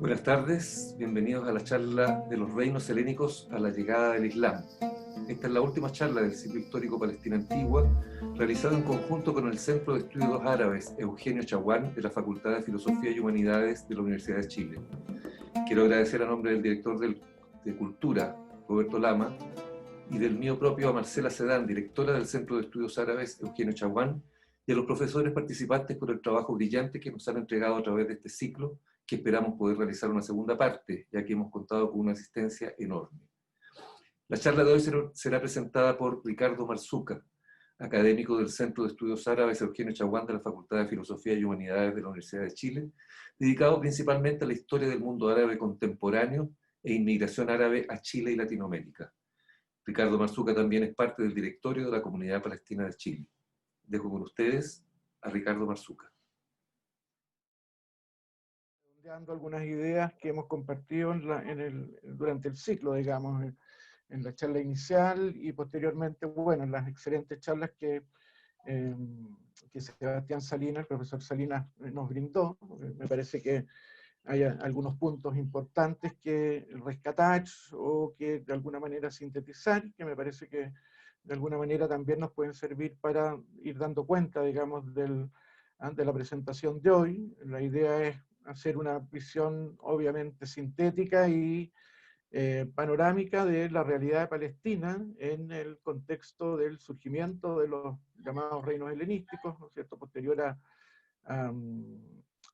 Buenas tardes, bienvenidos a la charla de los reinos helénicos a la llegada del Islam. Esta es la última charla del ciclo histórico Palestina Antigua, realizado en conjunto con el Centro de Estudios Árabes Eugenio Chaguán de la Facultad de Filosofía y Humanidades de la Universidad de Chile. Quiero agradecer a nombre del director de Cultura, Roberto Lama, y del mío propio a Marcela Sedán, directora del Centro de Estudios Árabes Eugenio Chaguán, y a los profesores participantes por el trabajo brillante que nos han entregado a través de este ciclo, que esperamos poder realizar una segunda parte, ya que hemos contado con una asistencia enorme. La charla de hoy será presentada por Ricardo Marzuca, académico del Centro de Estudios Árabes Eugenio Chaguán de la Facultad de Filosofía y Humanidades de la Universidad de Chile, dedicado principalmente a la historia del mundo árabe contemporáneo e inmigración árabe a Chile y Latinoamérica. Ricardo Marzuca también es parte del directorio de la Comunidad Palestina de Chile. Dejo con ustedes a Ricardo Marzuca. Dando algunas ideas que hemos compartido durante el ciclo, digamos, en la charla inicial y posteriormente, bueno, en las excelentes charlas que Sebastián Salinas, el profesor Salinas, nos brindó. Me parece que hay algunos puntos importantes que rescatar o que de alguna manera sintetizar, que me parece que de alguna manera también nos pueden servir para ir dando cuenta, digamos, de la presentación de hoy. La idea es hacer una visión obviamente sintética y panorámica de la realidad de Palestina en el contexto del surgimiento de los llamados reinos helenísticos, ¿no es cierto?, posterior a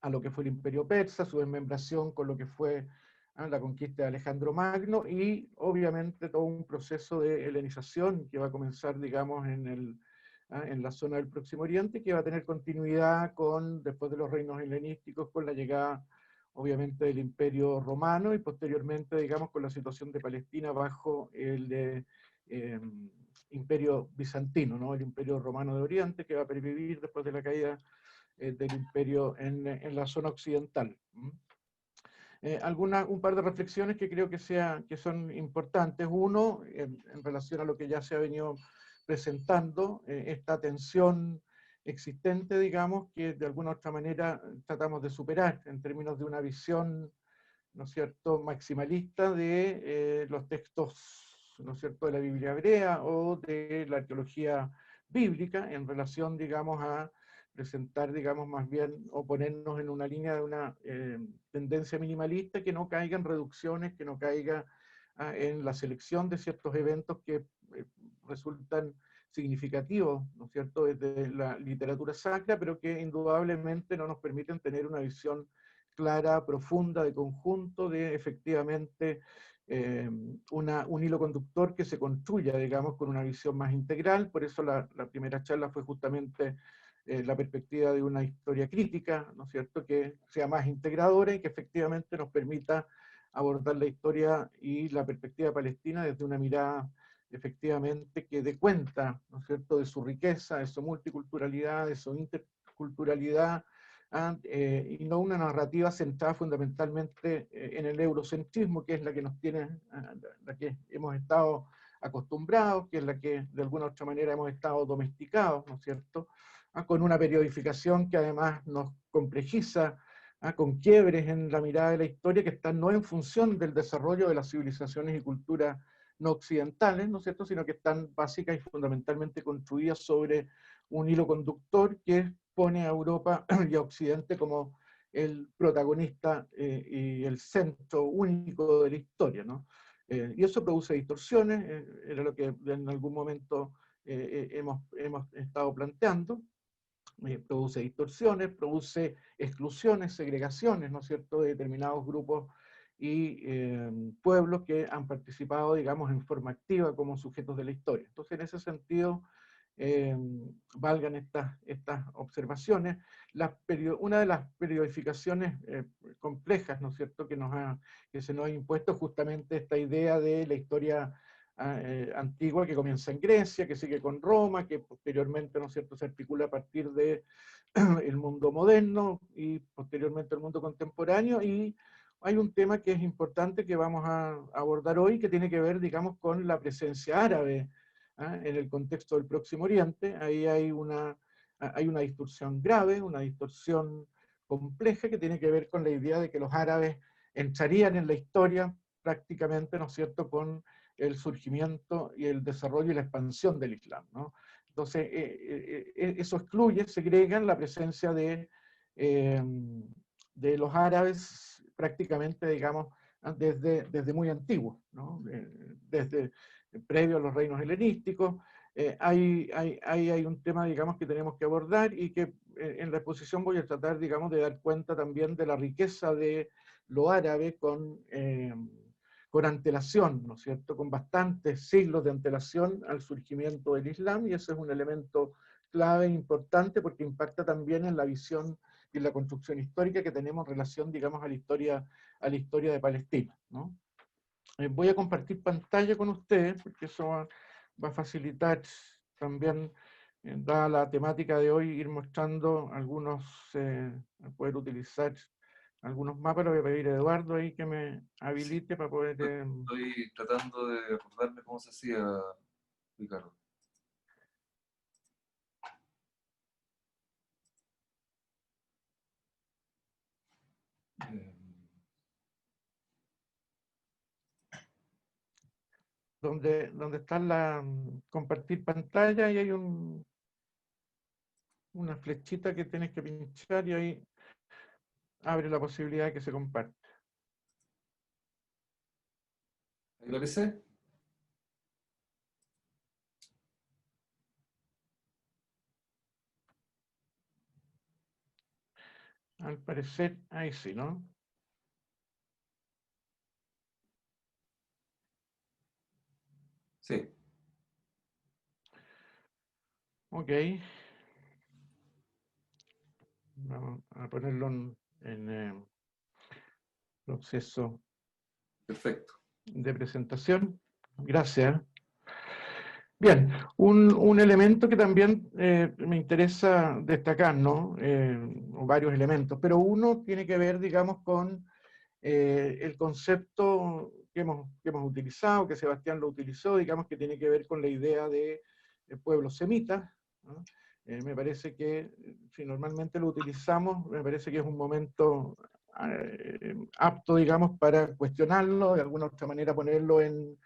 lo que fue el Imperio Persa, su desmembración con lo que fue la conquista de Alejandro Magno, y obviamente todo un proceso de helenización que va a comenzar, digamos, en la zona del Próximo Oriente, que va a tener continuidad después de los reinos helenísticos, con la llegada, obviamente, del Imperio Romano, y posteriormente, digamos, con la situación de Palestina bajo el Imperio Bizantino, ¿no? El Imperio Romano de Oriente, que va a pervivir después de la caída del imperio en la zona occidental. Un par de reflexiones que creo que son importantes. Uno, en relación a lo que ya se ha venido presentando, esta tensión existente, digamos, que de alguna u otra manera tratamos de superar en términos de una visión, ¿no es cierto?, maximalista de los textos, ¿no es cierto?, de la Biblia hebrea o de la arqueología bíblica en relación, digamos, a presentar, digamos, más bien, o ponernos en una línea de una tendencia minimalista que no caiga en reducciones, que no caiga en la selección de ciertos eventos que resultan significativos, ¿no es cierto?, desde la literatura sacra, pero que indudablemente no nos permiten tener una visión clara, profunda, de conjunto, de efectivamente un hilo conductor que se construya, digamos, con una visión más integral. Por eso la primera charla fue justamente la perspectiva de una historia crítica, ¿no es cierto?, que sea más integradora y que efectivamente nos permita abordar la historia y la perspectiva palestina desde una mirada efectivamente que dé cuenta, ¿no es cierto?, de su riqueza, de su multiculturalidad, de su interculturalidad, y no una narrativa centrada fundamentalmente en el eurocentrismo, que es la que nos tiene, la que hemos estado acostumbrados, que es la que de alguna u otra manera hemos estado domesticados, ¿no es cierto?, con una periodificación que además nos complejiza, con quiebres en la mirada de la historia que están no en función del desarrollo de las civilizaciones y culturas no occidentales, ¿no es cierto?, sino que están básicas y fundamentalmente construidas sobre un hilo conductor que pone a Europa y a Occidente como el protagonista y el centro único de la historia, ¿no? Y eso produce distorsiones, era lo que en algún momento hemos estado planteando. Produce distorsiones, produce exclusiones, segregaciones, ¿no es cierto?, de determinados grupos y pueblos que han participado, digamos, en forma activa como sujetos de la historia. Entonces, en ese sentido, valgan estas observaciones. Una de las periodificaciones complejas, ¿no es cierto?, que se nos ha impuesto justamente esta idea de la historia antigua que comienza en Grecia, que sigue con Roma, que posteriormente, ¿no es cierto?, se articula a partir de el mundo moderno y posteriormente el mundo contemporáneo. Y hay un tema que es importante que vamos a abordar hoy, que tiene que ver, digamos, con la presencia árabe en el contexto del Próximo Oriente. Ahí hay una distorsión grave, una distorsión compleja que tiene que ver con la idea de que los árabes entrarían en la historia prácticamente, ¿no es cierto?, con el surgimiento y el desarrollo y la expansión del Islam, ¿no? Entonces, eso excluye, segrega la presencia de los árabes prácticamente, digamos, desde muy antiguo, ¿no? Desde previo a los reinos helenísticos. Hay un tema, digamos, que tenemos que abordar y que en la exposición voy a tratar, digamos, de dar cuenta también de la riqueza de lo árabe con antelación, ¿no es cierto?, con bastantes siglos de antelación al surgimiento del Islam, y ese es un elemento clave e importante porque impacta también en la visión y en la construcción histórica que tenemos en relación, digamos, a la historia de Palestina, ¿no? Voy a compartir pantalla con ustedes porque eso va a facilitar también, dada la temática de hoy, ir mostrando poder utilizar algunos mapas. Le voy a pedir a Eduardo ahí que me habilite para poder... Estoy tratando de acordarme cómo se hacía, Ricardo. donde está la compartir pantalla y hay una flechita que tienes que pinchar y ahí abre la posibilidad de que se comparta. ¿Ahí parece? Al parecer, ahí sí, ¿no? Sí. Ok. Vamos a ponerlo en proceso Perfecto. de presentación. Gracias. Bien, un elemento que también me interesa destacar, ¿no? Varios elementos, pero uno tiene que ver, digamos, con el concepto que hemos utilizado, que Sebastián lo utilizó, digamos, que tiene que ver con la idea de pueblos semitas, ¿no? Me parece que, si normalmente lo utilizamos, me parece que es un momento apto, digamos, para cuestionarlo, de alguna otra manera ponerlo en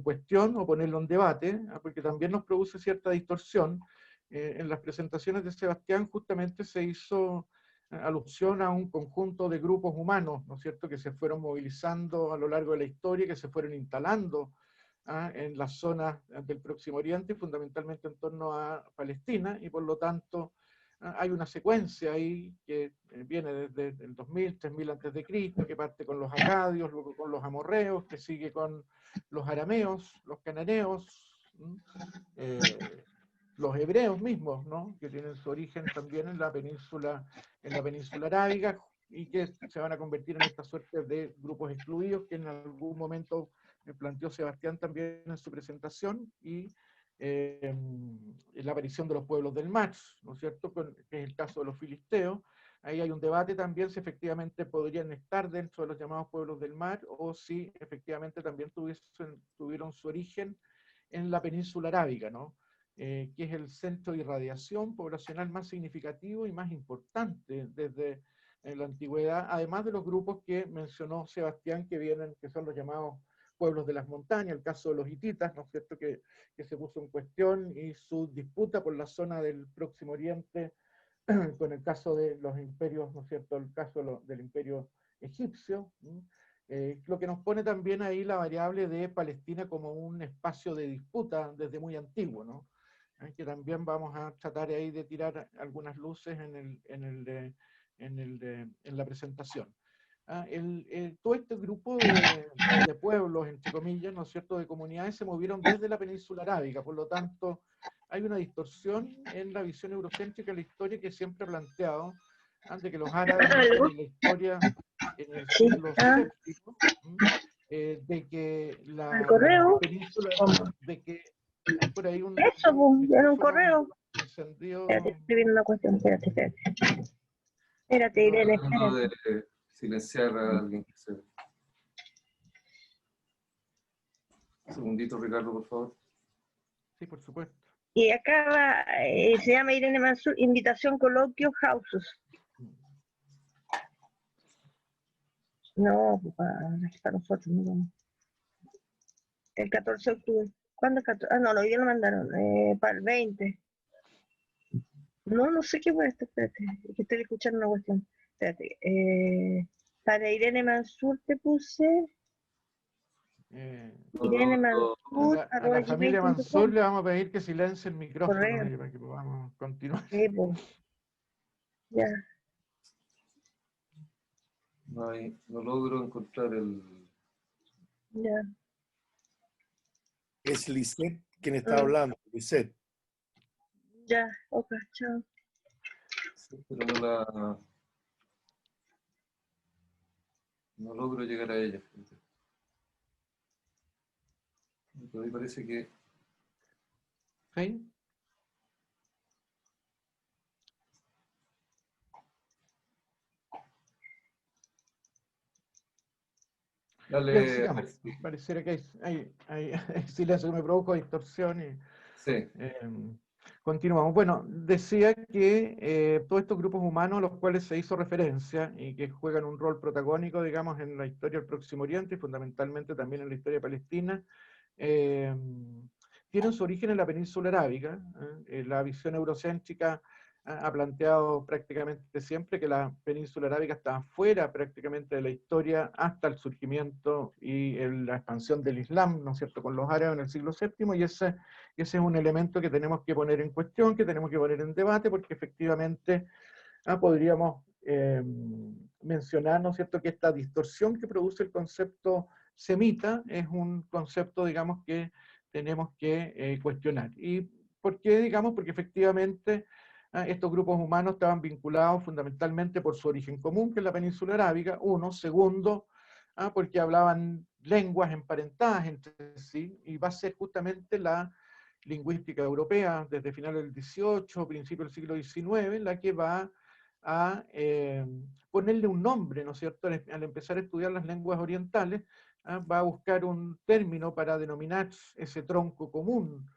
cuestión o ponerlo en debate, porque también nos produce cierta distorsión. En las presentaciones de Sebastián justamente se hizo alusión a un conjunto de grupos humanos, ¿no es cierto?, que se fueron movilizando a lo largo de la historia, que se fueron instalando en las zonas del Próximo Oriente, fundamentalmente en torno a Palestina, y por lo tanto hay una secuencia ahí que viene desde el 2000, 3000 antes de Cristo, que parte con los acadios, luego con los amorreos, que sigue con los arameos, los cananeos, los hebreos mismos, ¿no?, que tienen su origen también en la península arábiga y que se van a convertir en esta suerte de grupos excluidos que en algún momento planteó Sebastián también en su presentación, y la aparición de los pueblos del mar, ¿no es cierto?, que es el caso de los filisteos. Ahí hay un debate también si efectivamente podrían estar dentro de los llamados pueblos del mar o si efectivamente también tuvieron su origen en la península arábiga, ¿no? Que es el centro de irradiación poblacional más significativo y más importante desde la antigüedad, además de los grupos que mencionó Sebastián que son los llamados pueblos de las montañas, el caso de los hititas, ¿no es cierto?, que se puso en cuestión, y su disputa por la zona del Próximo Oriente con el caso de los imperios, ¿no es cierto?, el caso del imperio egipcio, lo que nos pone también ahí la variable de Palestina como un espacio de disputa desde muy antiguo, ¿no? Que también vamos a tratar ahí de tirar algunas luces en la presentación. Todo este grupo de pueblos, entre comillas, ¿no es cierto?, de comunidades, se movieron desde la península arábiga, por lo tanto, hay una distorsión en la visión eurocéntrica de la historia que siempre ha planteado, antes que los árabes entren en la historia en el siglo VII, de que ¿El la correo? península, de que hay por ahí un Eso, pues, era un micrófono correo. encendido. Espérate, estoy viendo una cuestión, espérate. Espérate, No, Irene, Tratando espérate. de silenciar a alguien. Un segundito, Ricardo, por favor. sí, por supuesto. Y acá se llama Irene Mansur, invitación coloquio Houses. No, pues para nosotros, no. El 14 de octubre. ¿Cuándo el 14? Ah, no, hoy día lo mandaron, para el 20. No, no sé qué fue esto, espérate, es que estoy escuchando una cuestión. Espérate, para Irene Mansur te puse, Irene A Mansur, a la familia Mansur @gmail.com, le vamos a pedir que silencie el micrófono correo, para que podamos continuar. pues, ya, No logro encontrar el... ya. Es Lisette quien está hablando, Lisette. Ya, ok, chao. Sí, pero no logro llegar a ella. Pero ahí parece que... ¿Sí? Dale, Bien, sigamos. Alexis. Pareciera que hay silencio que me produjo distorsión y Sí. continuamos. Bueno, decía que todos estos grupos humanos a los cuales se hizo referencia y que juegan un rol protagónico, digamos, en la historia del Próximo Oriente y fundamentalmente también en la historia palestina, tienen su origen en la península arábiga. La visión eurocéntrica ha planteado prácticamente siempre que la península arábiga está fuera prácticamente de la historia hasta el surgimiento y la expansión del Islam, ¿no es cierto?, con los árabes en el siglo VII, y ese es un elemento que tenemos que poner en cuestión, que tenemos que poner en debate, porque efectivamente podríamos mencionar, ¿no es cierto?, que esta distorsión que produce el concepto semita es un concepto, digamos, que tenemos que cuestionar. ¿Y por qué? Digamos, porque efectivamente estos grupos humanos estaban vinculados fundamentalmente por su origen común, que es la península arábiga, uno. Segundo, porque hablaban lenguas emparentadas entre sí, y va a ser justamente la lingüística europea desde finales del XVIII, principio del siglo XIX, la que va a ponerle un nombre, ¿no es cierto? Al empezar a estudiar las lenguas orientales, va a buscar un término para denominar ese tronco común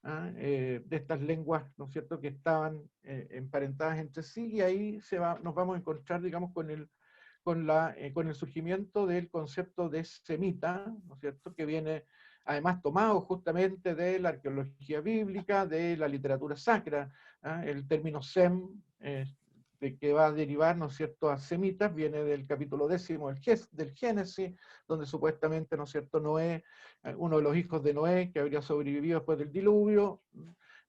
de estas lenguas, ¿no es cierto?, que estaban emparentadas entre sí, y ahí nos vamos a encontrar, digamos, con el surgimiento del concepto de semita, ¿no es cierto?, que viene además tomado justamente de la arqueología bíblica, de la literatura sacra. El término sem, de que va a derivar, ¿no es cierto?, a semitas, viene del capítulo 10 del Génesis, donde supuestamente, ¿no es cierto?, Noé, uno de los hijos de Noé, que habría sobrevivido después del diluvio,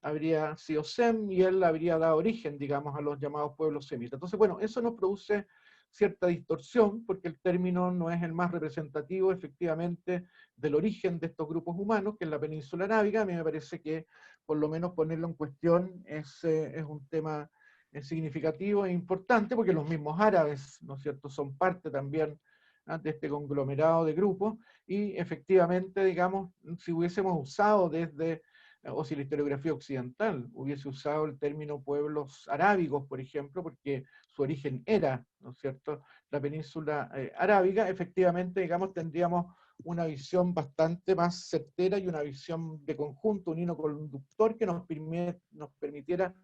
habría sido Sem, y él habría dado origen, digamos, a los llamados pueblos semitas. Entonces, bueno, eso nos produce cierta distorsión, porque el término no es el más representativo, efectivamente, del origen de estos grupos humanos, que es la península arábiga. A mí me parece que, por lo menos, ponerlo en cuestión es un tema significativo e importante, porque los mismos árabes, ¿no es cierto?, son parte también de este conglomerado de grupos, y efectivamente, digamos, si hubiésemos usado o si la historiografía occidental hubiese usado el término pueblos arábigos, por ejemplo, porque su origen era, ¿no es cierto?, la península arábiga, efectivamente, digamos, tendríamos una visión bastante más certera y una visión de conjunto, un hilo conductor que nos permitiera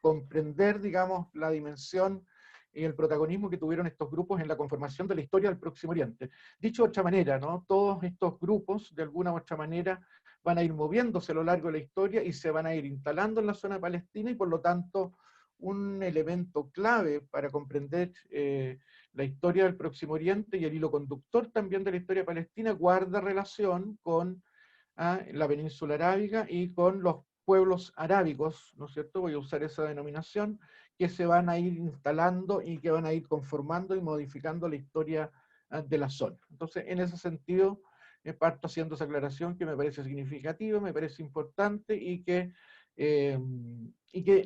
comprender, digamos, la dimensión y el protagonismo que tuvieron estos grupos en la conformación de la historia del Próximo Oriente. Dicho de otra manera, ¿no?, todos estos grupos, de alguna u otra manera, van a ir moviéndose a lo largo de la historia y se van a ir instalando en la zona palestina, y por lo tanto un elemento clave para comprender la historia del Próximo Oriente y el hilo conductor también de la historia palestina guarda relación con la península arábiga y con los pueblos arábicos, ¿no es cierto?, voy a usar esa denominación, que se van a ir instalando y que van a ir conformando y modificando la historia de la zona. Entonces, en ese sentido, parto haciendo esa aclaración que me parece significativa, me parece importante, y que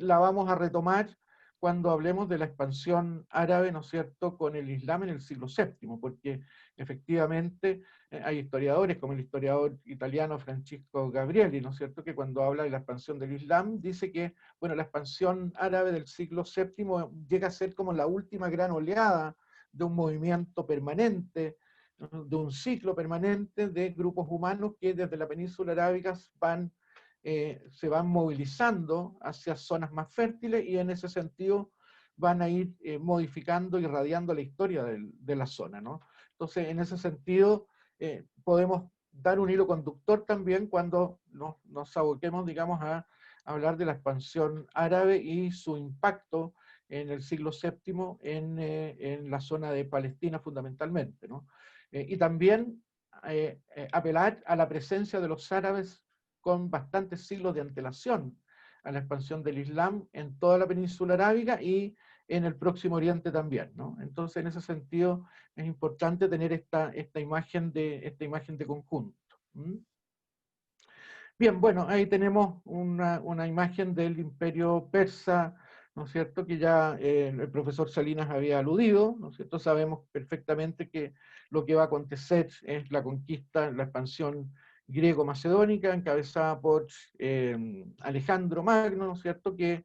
la vamos a retomar cuando hablemos de la expansión árabe, ¿no es cierto?, con el Islam en el siglo VII, porque efectivamente hay historiadores, como el historiador italiano Francisco Gabrieli, ¿no es cierto?, que cuando habla de la expansión del Islam, dice que, bueno, la expansión árabe del siglo VII llega a ser como la última gran oleada de un movimiento permanente, de un ciclo permanente de grupos humanos que desde la península arábiga se van movilizando hacia zonas más fértiles, y en ese sentido van a ir modificando y irradiando la historia de la zona, ¿no? Entonces, en ese sentido, podemos dar un hilo conductor también cuando nos aboquemos, digamos, a hablar de la expansión árabe y su impacto en el siglo VII en la zona de Palestina fundamentalmente, ¿no? Y también apelar a la presencia de los árabes con bastantes siglos de antelación a la expansión del Islam en toda la península arábiga y en el Próximo Oriente también, ¿no? Entonces, en ese sentido, es importante tener esta imagen de conjunto. ¿Mm? Bien, bueno, ahí tenemos una imagen del imperio persa, ¿no es cierto?, que ya el profesor Salinas había aludido, ¿no es cierto? Sabemos perfectamente que lo que va a acontecer es la conquista, la expansión griego-macedónica, encabezada por Alejandro Magno, ¿no es cierto?, que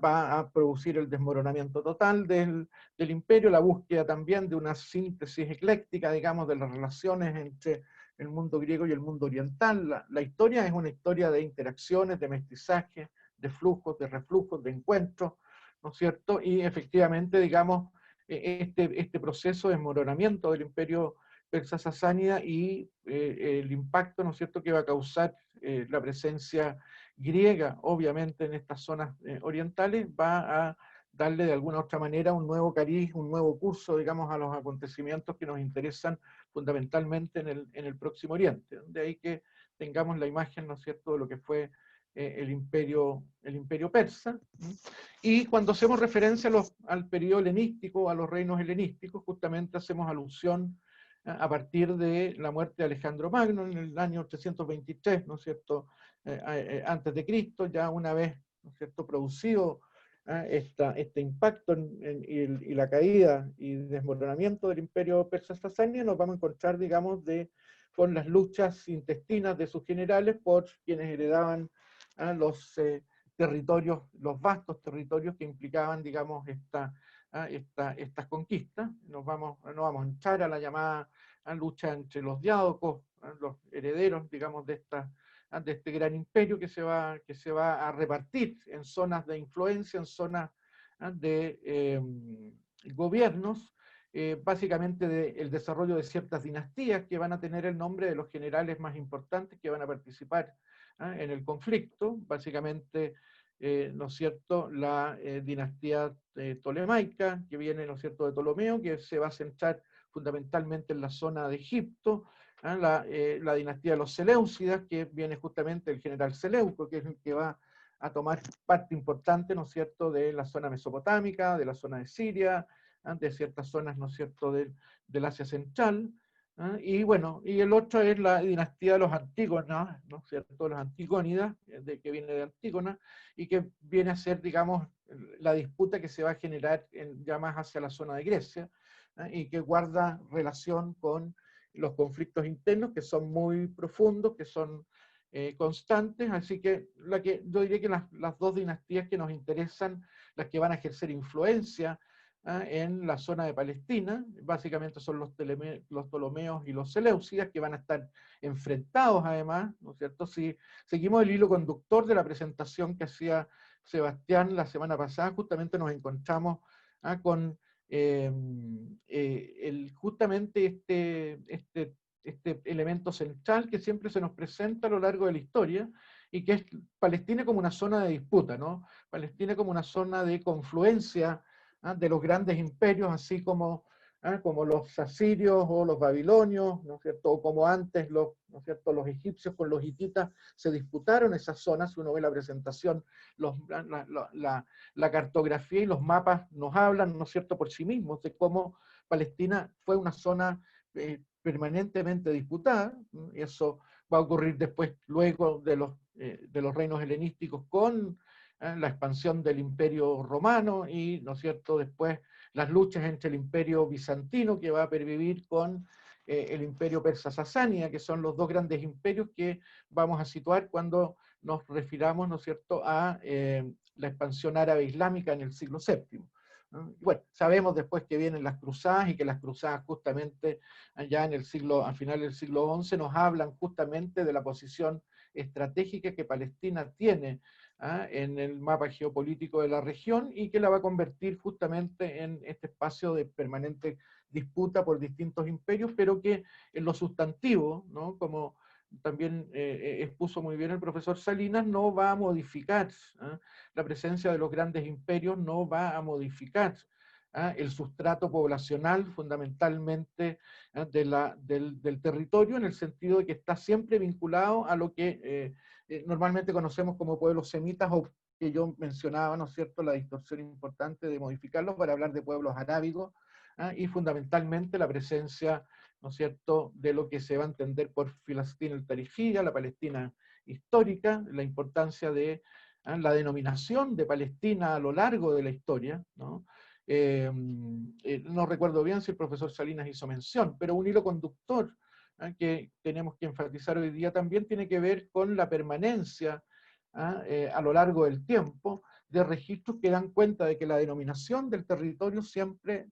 va a producir el desmoronamiento total del imperio, la búsqueda también de una síntesis ecléctica, digamos, de las relaciones entre el mundo griego y el mundo oriental. La historia es una historia de interacciones, de mestizaje, de flujos, de reflujos, de encuentros, ¿no es cierto? Y efectivamente, digamos, este proceso de desmoronamiento del imperio persa sasánida y el impacto, ¿no es cierto?, que va a causar la presencia griega, obviamente, en estas zonas orientales, va a darle de alguna u otra manera un nuevo cariz, un nuevo curso, digamos, a los acontecimientos que nos interesan fundamentalmente en el Próximo Oriente. De ahí que tengamos la imagen, ¿no es cierto?, de lo que fue el imperio persa. Y cuando hacemos referencia al periodo helenístico, a los reinos helenísticos, justamente hacemos alusión a partir de la muerte de Alejandro Magno en el año 323, ¿no es cierto?, antes de Cristo, ya una vez, ¿no es cierto?, producido este impacto y la caída y desmoronamiento del imperio persa sasánida, nos vamos a encontrar, digamos, con las luchas intestinas de sus generales por quienes heredaban los territorios, los vastos territorios que implicaban, digamos, estas conquistas. No vamos a entrar a la llamada lucha entre los diádocos, los herederos, digamos, de este gran imperio que se va a repartir en zonas de influencia, en zonas de gobiernos, básicamente del desarrollo de ciertas dinastías que van a tener el nombre de los generales más importantes que van a participar en el conflicto, básicamente, ¿no es cierto?, la dinastía tolemaica, que viene, ¿no es cierto?, de Ptolomeo, que se va a centrar fundamentalmente en la zona de Egipto, la dinastía de los Seleucidas, que viene justamente el general Seleuco, que es el que va a tomar parte importante, ¿no es cierto?, de la zona mesopotámica, de la zona de Siria, de ciertas zonas, ¿no es cierto?, del Asia Central. Y bueno, y el otro es la dinastía de los Antígonas, ¿no es cierto?, los Antigónidas, que viene de Antígona, y que viene a ser, digamos, la disputa que se va a generar ya más hacia la zona de Grecia, y que guarda relación con los conflictos internos, que son muy profundos, que son constantes, así que yo diría que las dos dinastías que nos interesan, las que van a ejercer influencia en la zona de Palestina, básicamente son los Ptolomeos y los Seleucidas, que van a estar enfrentados además, ¿no es cierto? Si seguimos el hilo conductor de la presentación que hacía Sebastián la semana pasada, justamente nos encontramos con justamente este elemento central que siempre se nos presenta a lo largo de la historia, y que es Palestina como una zona de disputa, ¿no? Palestina como una zona de confluencia de los grandes imperios, así como los asirios o los babilonios, ¿no es cierto?, o como antes ¿no es cierto?, los egipcios con los hititas se disputaron esas zonas. Uno ve la presentación, la cartografía y los mapas nos hablan, ¿no es cierto?, por sí mismos, de cómo Palestina fue una zona permanentemente disputada, y eso va a ocurrir después, luego de los reinos helenísticos, con la expansión del imperio romano, y, ¿no es cierto?, después las luchas entre el imperio bizantino, que va a pervivir con el imperio persa sasánida, que son los dos grandes imperios que vamos a situar cuando nos refiramos, ¿no es cierto?, a la expansión árabe islámica en el siglo VII. Bueno, sabemos después que vienen las cruzadas, y que las cruzadas justamente allá al final del siglo XI nos hablan justamente de la posición estratégica que Palestina tiene en el mapa geopolítico de la región y que la va a convertir justamente en este espacio de permanente disputa por distintos imperios, pero que en lo sustantivo, ¿no? Como también expuso muy bien el profesor Salinas, no va a modificar, la presencia de los grandes imperios no va a modificar el sustrato poblacional fundamentalmente del territorio, en el sentido de que está siempre vinculado a lo que normalmente conocemos como pueblos semitas, o que yo mencionaba, ¿no es cierto?, la distorsión importante de modificarlos para hablar de pueblos arábigos, y fundamentalmente la presencia, ¿no es cierto?, de lo que se va a entender por Filastina el-Tarifía, la Palestina histórica, la importancia de la denominación de Palestina a lo largo de la historia, ¿no? No recuerdo bien si el profesor Salinas hizo mención, pero un hilo conductor que tenemos que enfatizar hoy día también tiene que ver con la permanencia a lo largo del tiempo de registros que dan cuenta de que la denominación del territorio siempre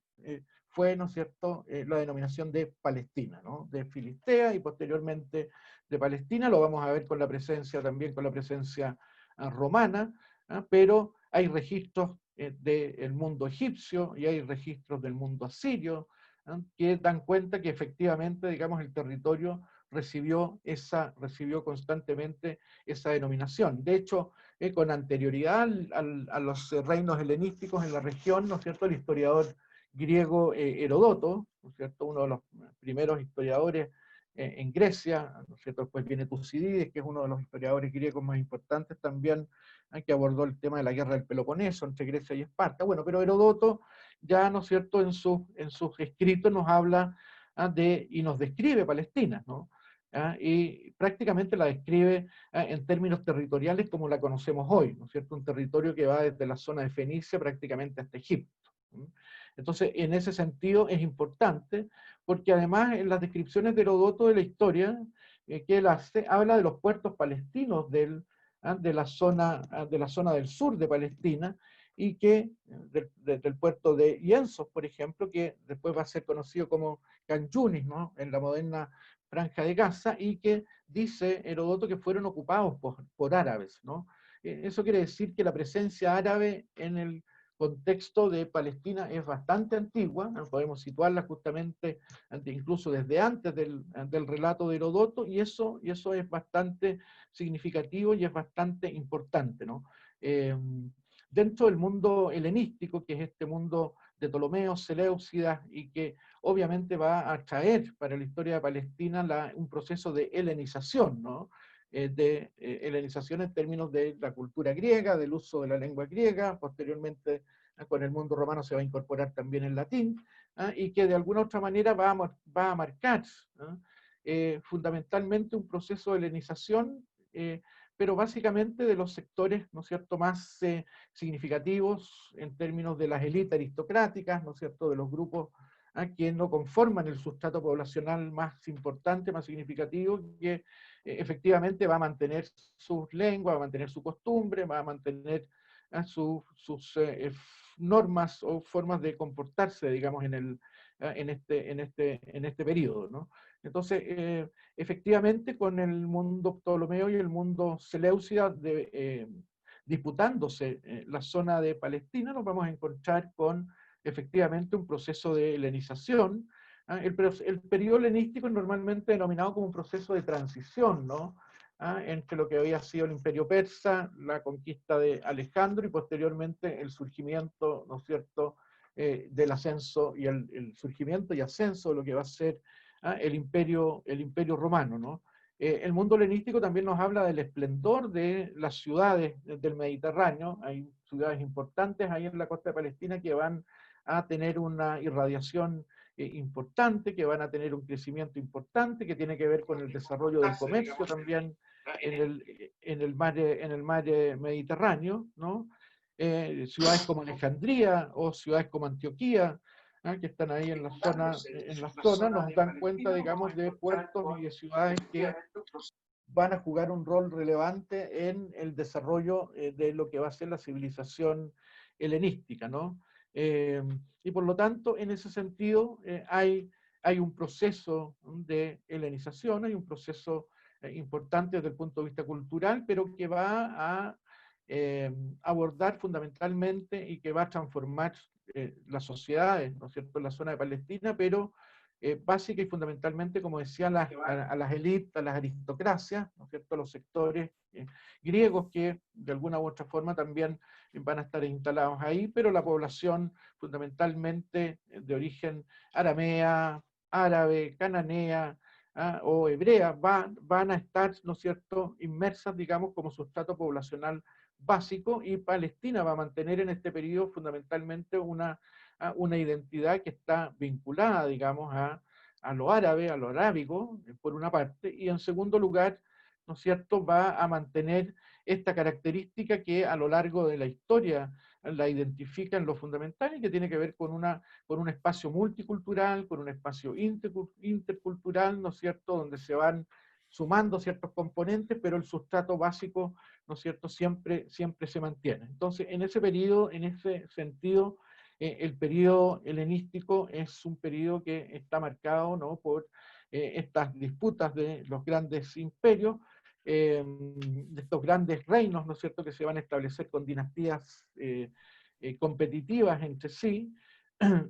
fue, ¿no es cierto?, la denominación de Palestina, ¿no?, de Filistea y posteriormente de Palestina. Lo vamos a ver con la presencia, también con la presencia romana, pero hay registros del mundo egipcio y hay registros del mundo asirio, que dan cuenta que efectivamente, digamos, el territorio recibió constantemente esa denominación. De hecho, con anterioridad a los reinos helenísticos en la región, ¿no es cierto?, el historiador griego Heródoto, ¿no es cierto?, uno de los primeros historiadores en Grecia, ¿no es cierto?, después viene Tucídides, que es uno de los historiadores griegos más importantes también, que abordó el tema de la guerra del Peloponeso entre Grecia y Esparta. Bueno, pero Heródoto ya, ¿no es cierto?, en sus escritos nos habla y nos describe Palestina, ¿no? Y prácticamente la describe en términos territoriales como la conocemos hoy, ¿no es cierto?, un territorio que va desde la zona de Fenicia prácticamente hasta Egipto. Entonces, en ese sentido es importante, porque además en las descripciones de Heródoto de la historia que él hace, habla de los puertos palestinos de la zona del sur de Palestina, y que del puerto de Yensos, por ejemplo, que después va a ser conocido como Can Yunis, ¿no?, en la moderna Franja de Gaza, y que dice Heródoto que fueron ocupados por árabes, ¿no? Eso quiere decir que la presencia árabe en el contexto de Palestina es bastante antigua, ¿no? Podemos situarla justamente incluso desde antes del relato de Heródoto, y eso es bastante significativo y es bastante importante, ¿no? Dentro del mundo helenístico, que es este mundo de Ptolomeos, Seleucidas, y que obviamente va a traer para la historia de Palestina un proceso de helenización, ¿no? Helenización en términos de la cultura griega, del uso de la lengua griega, posteriormente con el mundo romano se va a incorporar también el latín, y que de alguna otra manera va a marcar fundamentalmente un proceso de helenización, pero básicamente de los sectores, ¿no es cierto?, más significativos en términos de las élites aristocráticas, ¿no es cierto?, de los grupos que no conforman el sustrato poblacional más importante, más significativo, que efectivamente va a mantener sus lenguas, va a mantener su costumbre, va a mantener sus normas o formas de comportarse, digamos, en este periodo, ¿no? Entonces, efectivamente, con el mundo ptolomeo y el mundo seleucida disputándose la zona de Palestina, nos vamos a encontrar con efectivamente un proceso de helenización. El periodo helenístico es normalmente denominado como un proceso de transición, ¿no?, entre lo que había sido el imperio persa, la conquista de Alejandro y posteriormente el surgimiento, ¿no es cierto?, del ascenso y el surgimiento y ascenso de lo que va a ser el imperio romano, ¿no? El mundo helenístico también nos habla del esplendor de las ciudades del Mediterráneo. Hay ciudades importantes ahí en la costa de Palestina que van a tener una irradiación importante, que van a tener un crecimiento importante, que tiene que ver con el desarrollo del comercio también en el mar Mediterráneo, ¿no? Ciudades como Alejandría o ciudades como Antioquía, que están ahí en la zona, nos dan cuenta, digamos, de puertos y de ciudades que van a jugar un rol relevante en el desarrollo de lo que va a ser la civilización helenística, ¿no? Y por lo tanto, en ese sentido, hay un proceso de helenización, hay un proceso importante desde el punto de vista cultural, pero que va a abordar fundamentalmente y que va a transformar las sociedades, ¿no es cierto?, en la zona de Palestina, pero básica y fundamentalmente, como decía, a las élites, a las aristocracias, ¿no es cierto?, a los sectores griegos que de alguna u otra forma también van a estar instalados ahí, pero la población fundamentalmente de origen aramea, árabe, cananea, o hebrea, van a estar, ¿no es cierto?, inmersas, digamos, como sustrato poblacional básico, y Palestina va a mantener en este periodo fundamentalmente una identidad que está vinculada, digamos, a lo árabe, a lo arábigo, por una parte, y en segundo lugar, ¿no es cierto?, va a mantener esta característica que a lo largo de la historia la identifica en lo fundamental y que tiene que ver con un espacio multicultural, con un espacio intercultural, ¿no es cierto?, donde se van sumando ciertos componentes, pero el sustrato básico, ¿no es cierto?, siempre se mantiene. Entonces, en ese periodo, en ese sentido, el periodo helenístico es un periodo que está marcado, ¿no?, por estas disputas de los grandes imperios, de estos grandes reinos, ¿no es cierto?, que se van a establecer con dinastías competitivas entre sí,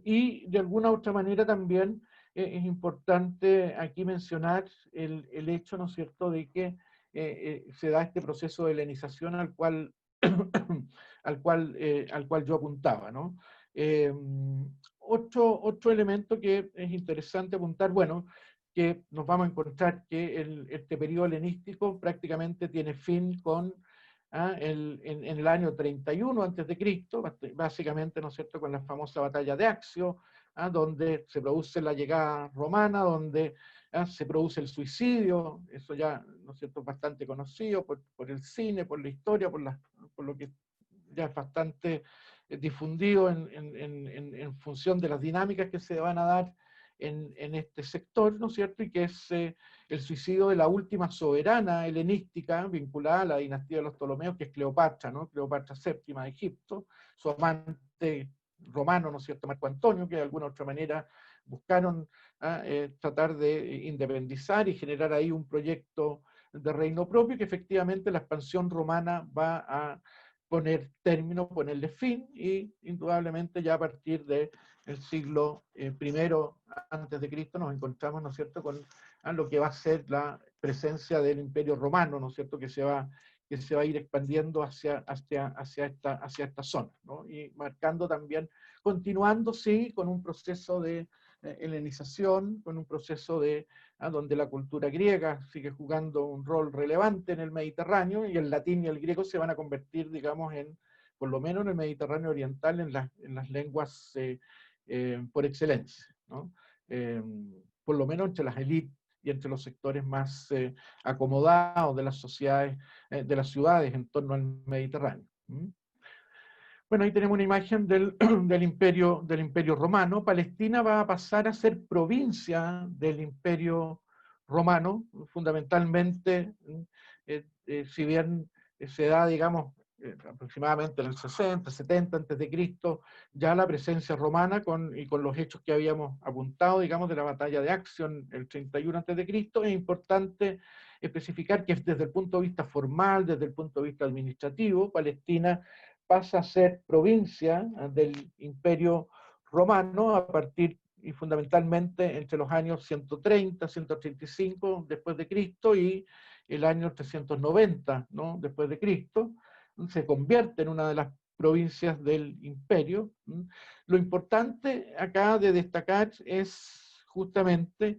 y de alguna u otra manera también es importante aquí mencionar el hecho, ¿no es cierto?, de que se da este proceso de helenización al cual, al cual yo apuntaba, ¿no? Otro elemento que es interesante apuntar, bueno, que nos vamos a encontrar que este periodo helenístico prácticamente tiene fin con en el año 31 antes de Cristo, básicamente, ¿no es cierto?, con la famosa batalla de Accio, donde se produce la llegada romana, donde se produce el suicidio. Eso ya, ¿no es cierto?, es bastante conocido por el cine, por la historia, por lo que ya es bastante difundido en función de las dinámicas que se van a dar en este sector, ¿no es cierto?, y que es el suicidio de la última soberana helenística vinculada a la dinastía de los Ptolomeos, que es Cleopatra, ¿no?, Cleopatra VII de Egipto, su amante romano, ¿no es cierto?, Marco Antonio, que de alguna u otra manera buscaron tratar de independizar y generar ahí un proyecto de reino propio, que efectivamente la expansión romana va a poner término, ponerle fin, y indudablemente ya a partir del siglo I antes de Cristo nos encontramos, ¿no es cierto?, con lo que va a ser la presencia del Imperio Romano, ¿no es cierto?, que se va a ir expandiendo hacia esta zona, ¿no?, y marcando también, continuando, sí, con un proceso de helenización, con un proceso de donde la cultura griega sigue jugando un rol relevante en el Mediterráneo, y el latín y el griego se van a convertir, digamos, por lo menos en el Mediterráneo oriental, en las lenguas por excelencia, ¿no? Por lo menos entre las élites y entre los sectores más acomodados de las sociedades, de las ciudades en torno al Mediterráneo. Bueno, ahí tenemos una imagen del imperio romano. Palestina va a pasar a ser provincia del Imperio Romano, fundamentalmente, si bien se da, digamos, aproximadamente en el 60, 70 antes de Cristo, ya la presencia romana y con los hechos que habíamos apuntado, digamos, de la batalla de Acción el 31 antes de Cristo, es importante especificar que desde el punto de vista formal, desde el punto de vista administrativo, Palestina pasa a ser provincia del Imperio Romano a partir y fundamentalmente entre los años 130, 135 después de Cristo y el año 390, ¿no?, después de Cristo. Se convierte en una de las provincias del imperio. Lo importante acá de destacar es justamente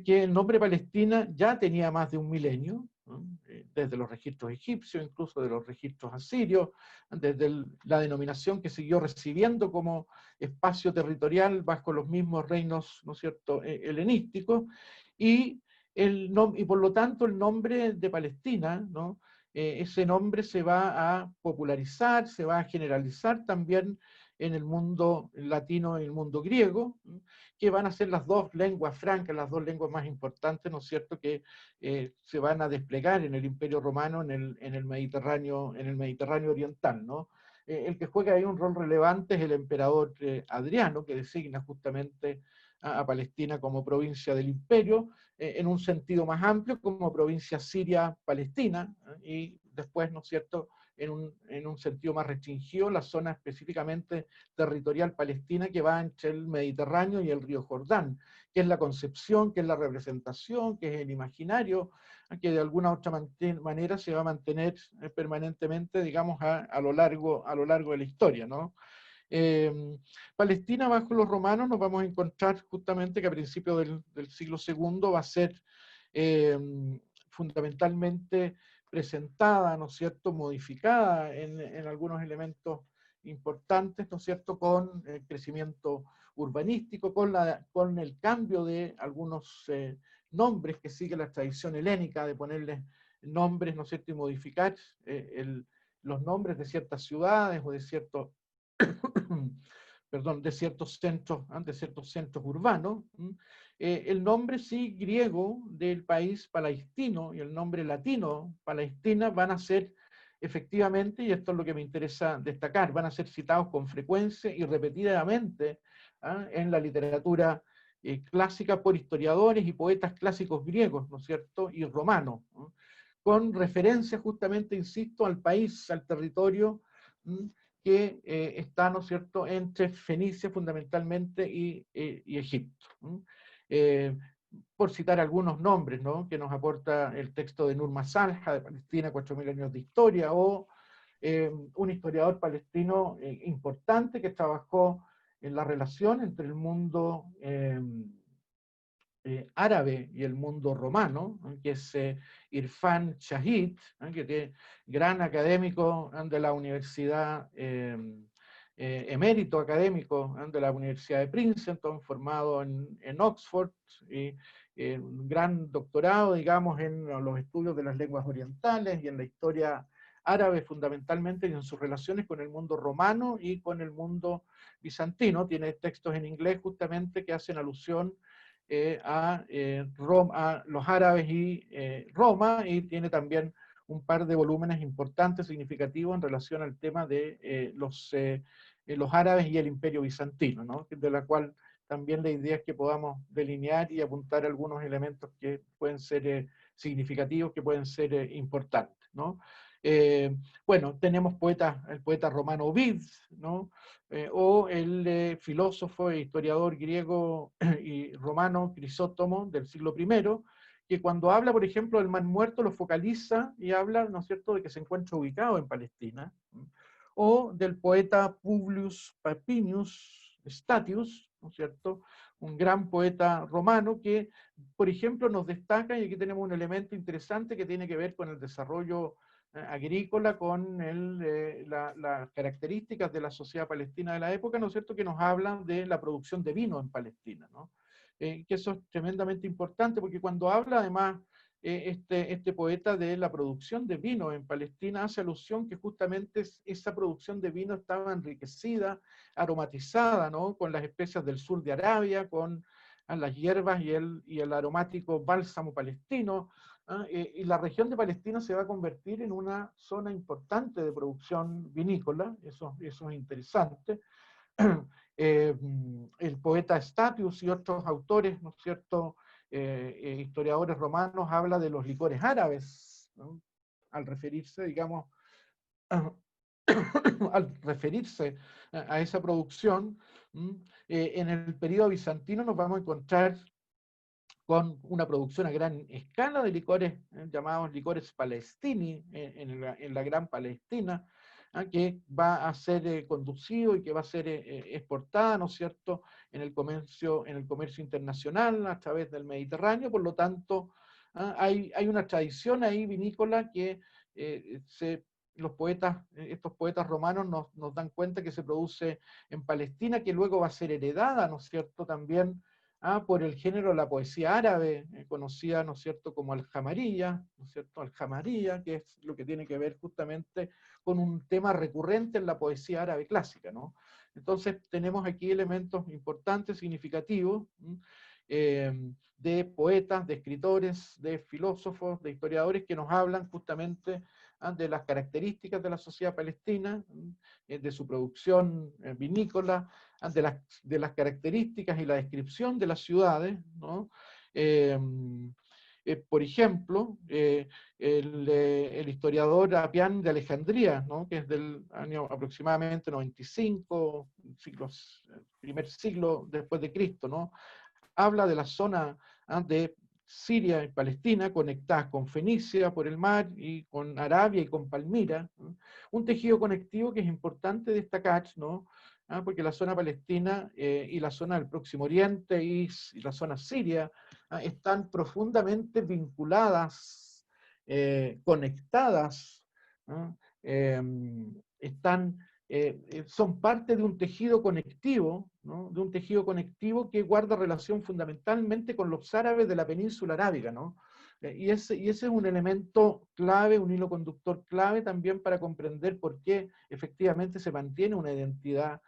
que el nombre Palestina ya tenía más de un milenio, ¿no?, desde los registros egipcios, incluso de los registros asirios, desde la denominación que siguió recibiendo como espacio territorial bajo los mismos reinos, ¿no es cierto?, helenísticos, y por lo tanto el nombre de Palestina, ¿no?, ese nombre se va a popularizar, se va a generalizar también en el mundo latino y el mundo griego, que van a ser las dos lenguas francas, las dos lenguas más importantes, ¿no es cierto?, que se van a desplegar en el Imperio Romano en el Mediterráneo oriental, ¿no? El que juega ahí un rol relevante es el emperador Adriano, que designa justamente a Palestina como provincia del imperio, en un sentido más amplio, como provincia siria-palestina, y después, ¿no es cierto?, en un sentido más restringido, la zona específicamente territorial palestina que va entre el Mediterráneo y el río Jordán, que es la concepción, que es la representación, que es el imaginario, que de alguna u otra manera se va a mantener permanentemente, digamos, a lo largo de la historia, ¿no? Palestina bajo los romanos nos vamos a encontrar justamente que a principios del siglo II va a ser fundamentalmente presentada, ¿no es cierto?, modificada en algunos elementos importantes, ¿no es cierto?, con el crecimiento urbanístico, con el cambio de algunos nombres que sigue la tradición helénica de ponerles nombres, ¿no es cierto?, y modificar los nombres de ciertas ciudades o de ciertos perdón, de ciertos centros urbanos. El nombre sí griego del país palestino y el nombre latino Palestina van a ser efectivamente, y esto es lo que me interesa destacar, van a ser citados con frecuencia y repetidamente en la literatura clásica por historiadores y poetas clásicos griegos, ¿no es cierto?, y romanos, ¿no?, con referencia justamente, insisto, al país, al territorio que está, ¿no es cierto?, entre Fenicia fundamentalmente y Egipto. Por citar algunos nombres, ¿no?, que nos aporta el texto de Nur Masalha, de Palestina, 4000 años de historia, o un historiador palestino importante que trabajó en la relación entre el mundo árabe y el mundo romano, que es Irfan Shahid, que es gran académico de la Universidad, emérito académico de la Universidad de Princeton, formado en Oxford, y un gran doctorado, digamos, en los estudios de las lenguas orientales y en la historia árabe fundamentalmente, y en sus relaciones con el mundo romano y con el mundo bizantino. Tiene textos en inglés justamente que hacen alusión a los árabes y Roma, y tiene también un par de volúmenes importantes, significativos en relación al tema de los árabes y el imperio bizantino, ¿no?, de la cual también la idea es que podamos delinear y apuntar algunos elementos que pueden ser significativos, que pueden ser importantes, ¿no? Bueno, tenemos el poeta romano Ovid, ¿no?, o el filósofo e historiador griego y romano Crisóstomo del siglo I, que cuando habla, por ejemplo, del Mar Muerto, lo focaliza y habla, ¿no es cierto?, de que se encuentra ubicado en Palestina, o del poeta Publius Papinius Statius, ¿no es cierto?, un gran poeta romano que, por ejemplo, nos destaca, y aquí tenemos un elemento interesante que tiene que ver con el desarrollo agrícola, con las características de la sociedad palestina de la época, ¿no es cierto?, que nos hablan de la producción de vino en Palestina, ¿no? Que eso es tremendamente importante, porque cuando habla además este poeta de la producción de vino en Palestina, hace alusión que justamente esa producción de vino estaba enriquecida, aromatizada, ¿no?, con las especias del sur de Arabia, con las hierbas y el aromático bálsamo palestino, y la región de Palestina se va a convertir en una zona importante de producción vinícola. Eso es interesante. El poeta Statius y otros autores, ¿no es cierto?, historiadores romanos, habla de los licores árabes, ¿no?, al referirse, digamos, al referirse a esa producción. En el periodo bizantino nos vamos a encontrar con una producción a gran escala de licores, llamados licores palestini, en la Gran Palestina, que va a ser conducido y que va a ser exportada, ¿no es cierto?, en el comercio internacional a través del Mediterráneo. Por lo tanto, hay una tradición ahí vinícola que estos poetas romanos nos dan cuenta que se produce en Palestina, que luego va a ser heredada, ¿no es cierto?, también por el género de la poesía árabe, conocida, ¿no es cierto?, como al-Jamariyya, ¿no es cierto?, al-Jamariyya, que es lo que tiene que ver justamente con un tema recurrente en la poesía árabe clásica, ¿no? Entonces tenemos aquí elementos importantes, significativos, de poetas, de escritores, de filósofos, de historiadores que nos hablan justamente de las características de la sociedad palestina, de su producción vinícola, de las características y la descripción de las ciudades, ¿no? Por ejemplo, el historiador Apián de Alejandría, ¿no? Que es del año aproximadamente 95, primer siglo después de Cristo, ¿no? Habla de la zona de Siria y Palestina conectadas con Fenicia por el mar y con Arabia y con Palmira, ¿no? Un tejido conectivo que es importante destacar, ¿no? Porque la zona palestina y la zona del Próximo Oriente y la zona siria están profundamente vinculadas, conectadas, ¿no? Son parte de un tejido conectivo, ¿no? De un tejido conectivo que guarda relación fundamentalmente con los árabes de la península arábiga, ¿no? Y ese es un elemento clave, un hilo conductor clave también para comprender por qué efectivamente se mantiene una identidad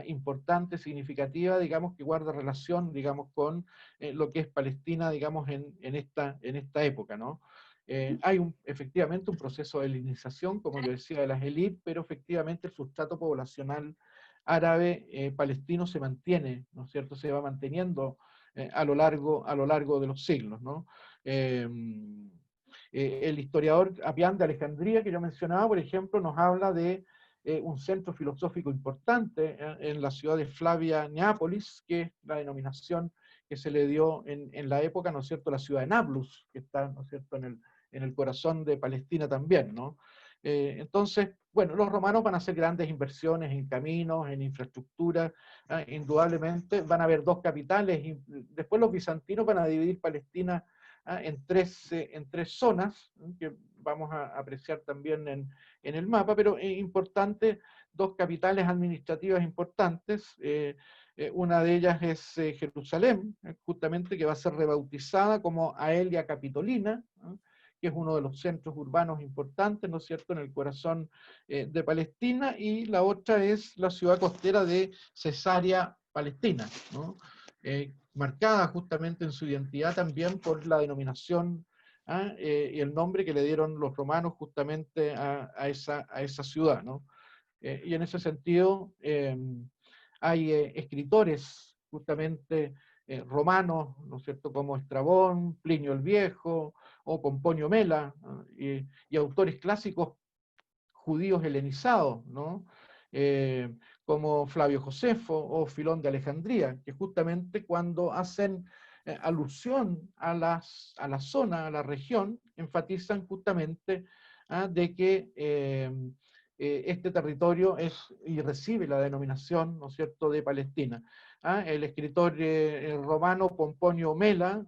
importante, significativa, digamos, que guarda relación, digamos, con lo que es Palestina, digamos, en esta época, ¿no? Hay efectivamente un proceso de helenización, como yo decía, de las élites, pero efectivamente el sustrato poblacional árabe palestino se mantiene, ¿no es cierto? Se va manteniendo a lo largo de los siglos, ¿no? El historiador Apián de Alejandría, que yo mencionaba, por ejemplo, nos habla de un centro filosófico importante en la ciudad de Flavia Neápolis, que es la denominación que se le dio en la época, ¿no es cierto?, la ciudad de Nablus, que está, ¿no es cierto?, en el corazón de Palestina también, ¿no? Entonces, bueno, los romanos van a hacer grandes inversiones en caminos, en infraestructura, indudablemente van a haber dos capitales, y después los bizantinos van a dividir Palestina en tres zonas, que vamos a apreciar también en el mapa, pero es importante, dos capitales administrativas importantes. Una de ellas es Jerusalén, justamente, que va a ser rebautizada como Aelia Capitolina, ¿no?, que es uno de los centros urbanos importantes, ¿no es cierto?, en el corazón de Palestina, y la otra es la ciudad costera de Cesarea Palestina, ¿no? Marcada justamente en su identidad también por la denominación y el nombre que le dieron los romanos justamente a esa ciudad, ¿no? Y en ese sentido hay escritores justamente romanos, ¿no es cierto?, como Estrabón, Plinio el Viejo o Pomponio Mela, y autores clásicos judíos helenizados, ¿no? Como Flavio Josefo o Filón de Alejandría, que justamente cuando hacen alusión a la zona, a la región, enfatizan justamente de que este territorio es y recibe la denominación, ¿no es cierto?, de Palestina. El escritor romano Pomponio Mela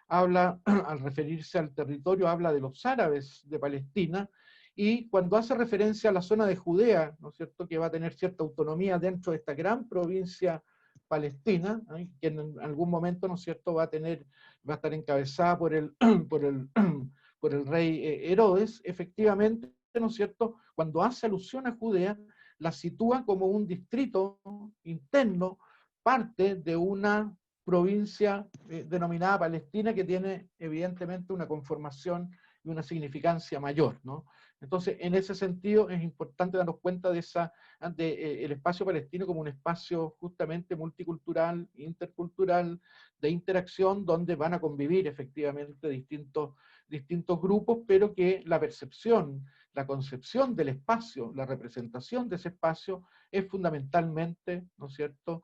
habla, al referirse al territorio, habla de los árabes de Palestina, y cuando hace referencia a la zona de Judea, ¿no es cierto?, que va a tener cierta autonomía dentro de esta gran provincia palestina, que en algún momento, ¿no es cierto?, va a estar encabezada por el, por el rey Herodes, efectivamente, ¿no es cierto?, cuando hace alusión a Judea, la sitúa como un distrito interno, parte de una provincia denominada Palestina, que tiene evidentemente una conformación y una significancia mayor, ¿no? Entonces, en ese sentido, es importante darnos cuenta de el espacio palestino como un espacio justamente multicultural, intercultural, de interacción, donde van a convivir efectivamente distintos grupos, pero que la percepción, la concepción del espacio, la representación de ese espacio es fundamentalmente, ¿no es cierto?,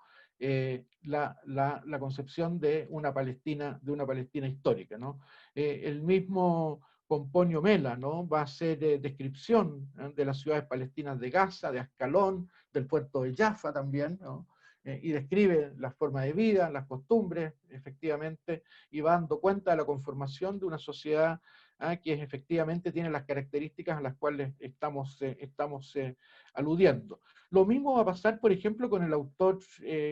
la concepción de una Palestina histórica, ¿no? El mismo Pomponio Mela, ¿no?, va a hacer descripción de las ciudades palestinas de Gaza, de Ascalón, del puerto de Jaffa también, ¿no? Y describe la forma de vida, las costumbres, efectivamente, y va dando cuenta de la conformación de una sociedad que efectivamente tiene las características a las cuales estamos aludiendo. Lo mismo va a pasar, por ejemplo, con el autor,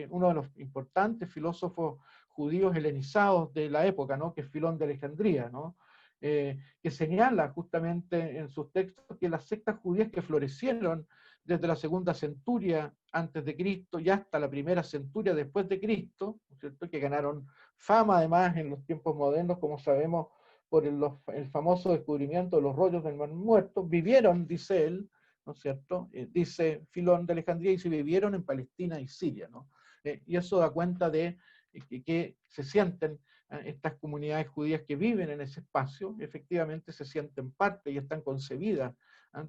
uno de los importantes filósofos judíos helenizados de la época, ¿no?, que es Filón de Alejandría, ¿no?, que señala justamente en sus textos que las sectas judías que florecieron desde la segunda centuria antes de Cristo y hasta la primera centuria después de Cristo, ¿no es cierto?, que ganaron fama además en los tiempos modernos, como sabemos, por el famoso descubrimiento de los rollos del Mar Muerto, vivieron, dice él, ¿no es cierto?, dice Filón de Alejandría, y se vivieron en Palestina y Siria, ¿no? Y eso da cuenta de que se sienten, estas comunidades judías que viven en ese espacio, efectivamente se sienten parte y están concebidas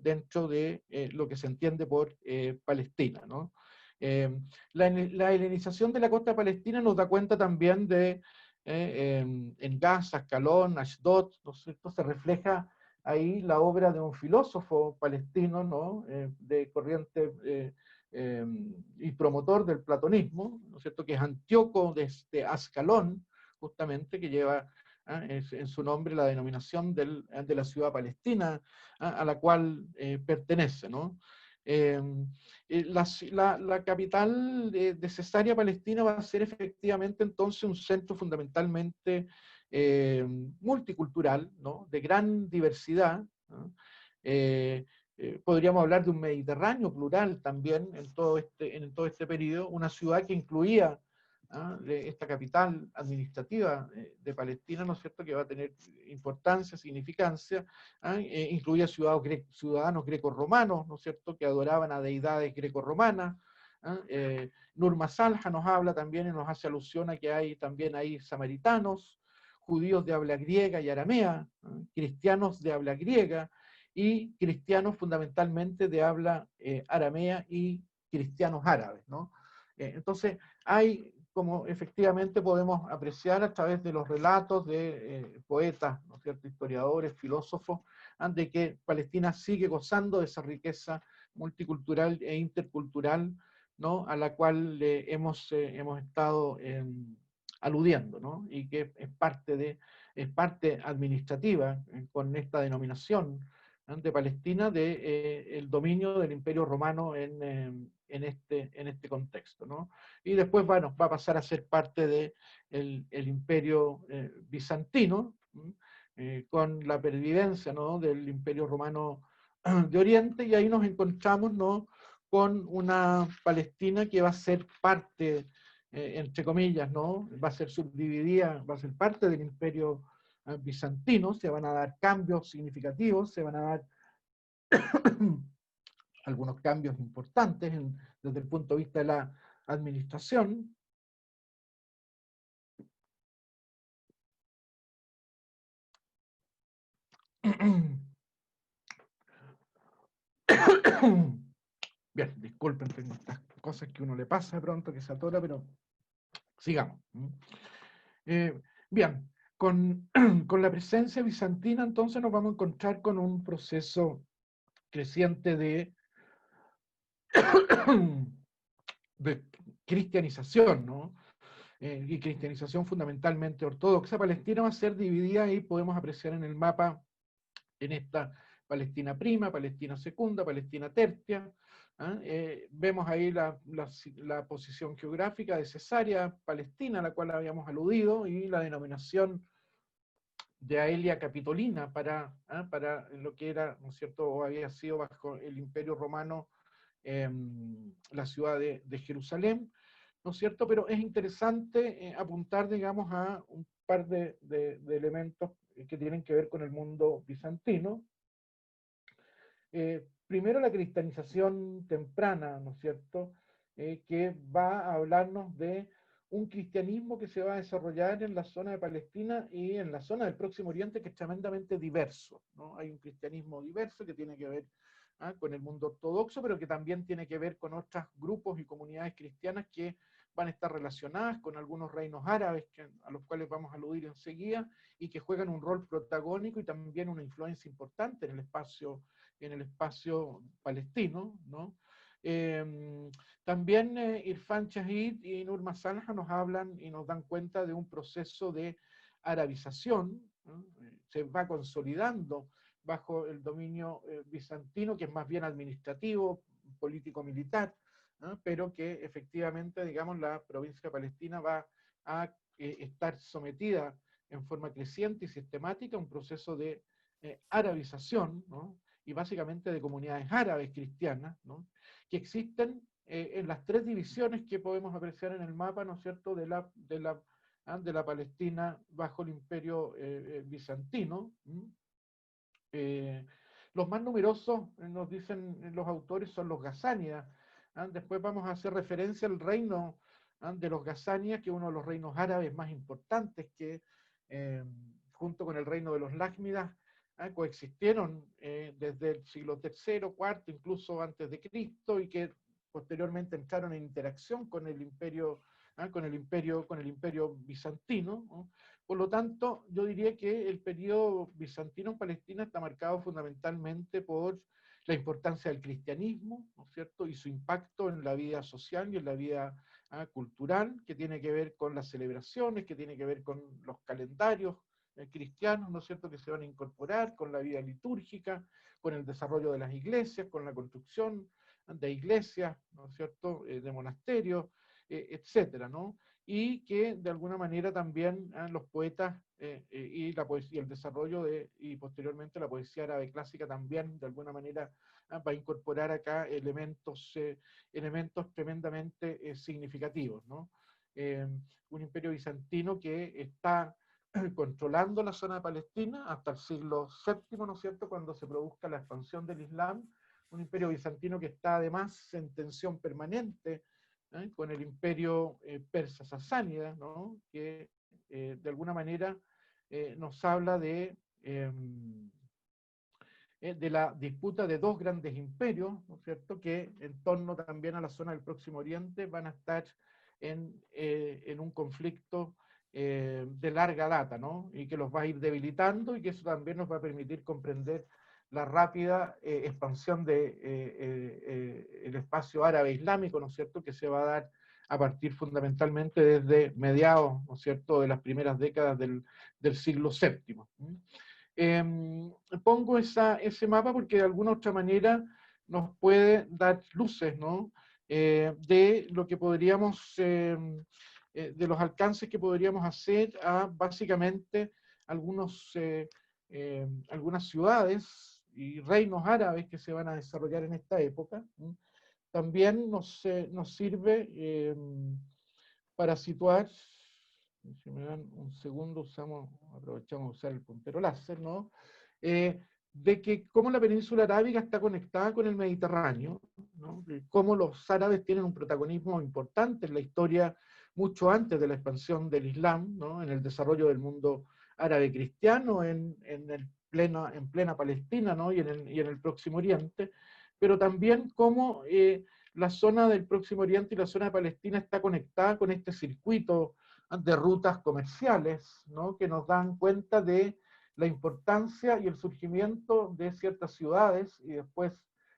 dentro de lo que se entiende por Palestina, ¿no? La helenización de la costa palestina nos da cuenta también de, en Gaza, Ascalón, Ashdod, ¿no es cierto? Se refleja ahí la obra de un filósofo palestino, ¿no? De corriente y promotor del platonismo, ¿no es cierto?, que es Antíoco de Ascalón, justamente, que lleva en su nombre la denominación de la ciudad palestina a la cual pertenece, ¿no? La capital de Cesarea Palestina va a ser efectivamente entonces un centro fundamentalmente multicultural, ¿no? De gran diversidad, ¿no? Podríamos hablar de un Mediterráneo plural también en todo este periodo, una ciudad que incluía de esta capital administrativa de Palestina, ¿no es cierto?, que va a tener importancia, significancia, incluía ciudadanos grecorromanos, ¿no es cierto?, que adoraban a deidades grecorromanas. Nur Masalha nos habla también y nos hace alusión a que hay también ahí samaritanos, judíos de habla griega y aramea, cristianos de habla griega, y cristianos fundamentalmente de habla aramea y cristianos árabes, ¿no? Entonces, hay, como efectivamente podemos apreciar a través de los relatos de poetas, ¿no es cierto?, historiadores, filósofos, de que Palestina sigue gozando de esa riqueza multicultural e intercultural, ¿no?, a la cual hemos estado aludiendo, ¿no?, y que es parte administrativa con esta denominación de Palestina el dominio del Imperio Romano en este contexto, ¿no? Y después, bueno, va a pasar a ser parte del Imperio bizantino, con la pervivencia, ¿no?, del Imperio Romano de Oriente, y ahí nos encontramos, ¿no?, con una Palestina que va a ser parte, entre comillas, ¿no?, va a ser subdividida, va a ser parte del Imperio bizantino, se van a dar cambios significativos, se van a dar algunos cambios importantes desde el punto de vista de la administración. Bien, disculpen, tengo estas cosas que uno le pasa de pronto, que se atora, pero sigamos. Bien, con la presencia bizantina entonces nos vamos a encontrar con un proceso creciente de cristianización, ¿no? Y cristianización fundamentalmente ortodoxa. Palestina va a ser dividida y podemos apreciar en el mapa en esta Palestina prima, Palestina secunda, Palestina tercia. Vemos ahí la posición geográfica de Cesarea, Palestina, a la cual habíamos aludido, y la denominación de Aelia Capitolina para lo que era, ¿no es cierto?, o había sido bajo el Imperio Romano la ciudad de Jerusalén, ¿no es cierto? Pero es interesante apuntar, digamos, a un par de elementos que tienen que ver con el mundo bizantino. Primero, la cristianización temprana, ¿no es cierto?, que va a hablarnos de un cristianismo que se va a desarrollar en la zona de Palestina y en la zona del Próximo Oriente, que es tremendamente diverso, ¿no? Hay un cristianismo diverso que tiene que ver con el mundo ortodoxo, pero que también tiene que ver con otros grupos y comunidades cristianas que van a estar relacionadas con algunos reinos árabes a los cuales vamos a aludir enseguida, y que juegan un rol protagónico y también una influencia importante en el espacio palestino, ¿no? También Irfan Shahid y Nur Masalha nos hablan y nos dan cuenta de un proceso de arabización, ¿no? Se va consolidando bajo el dominio bizantino, que es más bien administrativo, político-militar, ¿no?, pero que efectivamente, digamos, la provincia palestina va a estar sometida en forma creciente y sistemática a un proceso de arabización, ¿no?, y básicamente de comunidades árabes cristianas, ¿no?, que existen en las tres divisiones que podemos apreciar en el mapa, ¿no es cierto?, de la Palestina bajo el Imperio bizantino. Los más numerosos, nos dicen los autores, son los gasánidas. Después vamos a hacer referencia al reino de los Ghazanias, que es uno de los reinos árabes más importantes que, junto con el reino de los Lácmidas, coexistieron desde el siglo III, IV, incluso antes de Cristo, y que posteriormente entraron en interacción con el imperio, con el imperio bizantino, ¿no? Por lo tanto, yo diría que el periodo bizantino en Palestina está marcado fundamentalmente por la importancia del cristianismo, ¿no es cierto?, y su impacto en la vida social y en la vida cultural, que tiene que ver con las celebraciones, que tiene que ver con los calendarios cristianos, ¿no es cierto?, que se van a incorporar, con la vida litúrgica, con el desarrollo de las iglesias, con la construcción de iglesias, ¿no es cierto?, de monasterios, etcétera, ¿no? Y que de alguna manera también los poetas y la poesía, el desarrollo y posteriormente la poesía árabe clásica también de alguna manera va a incorporar acá elementos tremendamente significativos, ¿no? Un imperio bizantino que está controlando la zona de Palestina hasta el siglo VII, ¿no es cierto?, cuando se produzca la expansión del Islam, un imperio bizantino que está además en tensión permanente con el imperio persa sasánida, ¿no?, que de alguna manera nos habla de la disputa de dos grandes imperios, ¿no es cierto?, que en torno también a la zona del Próximo Oriente van a estar en un conflicto de larga data, ¿no?, y que los va a ir debilitando, y que eso también nos va a permitir comprender la rápida expansión del espacio árabe islámico, ¿no es cierto?, que se va a dar a partir fundamentalmente desde mediados, ¿no es cierto?, de las primeras décadas del siglo VII. Pongo ese mapa porque de alguna otra manera nos puede dar luces, ¿no?, de lo que podríamos, de los alcances que podríamos hacer a básicamente algunas ciudades y reinos árabes que se van a desarrollar en esta época. También nos sirve para situar, si me dan un segundo, aprovechamos de usar el puntero láser, ¿no? De que cómo la península arábiga está conectada con el Mediterráneo, ¿no?, cómo los árabes tienen un protagonismo importante en la historia mucho antes de la expansión del Islam, ¿no?, en el desarrollo del mundo árabe cristiano, en plena Palestina, ¿no?, y en el Próximo Oriente, pero también cómo la zona del Próximo Oriente y la zona de Palestina está conectada con este circuito de rutas comerciales, ¿no?, que nos dan cuenta de la importancia y el surgimiento de ciertas ciudades y después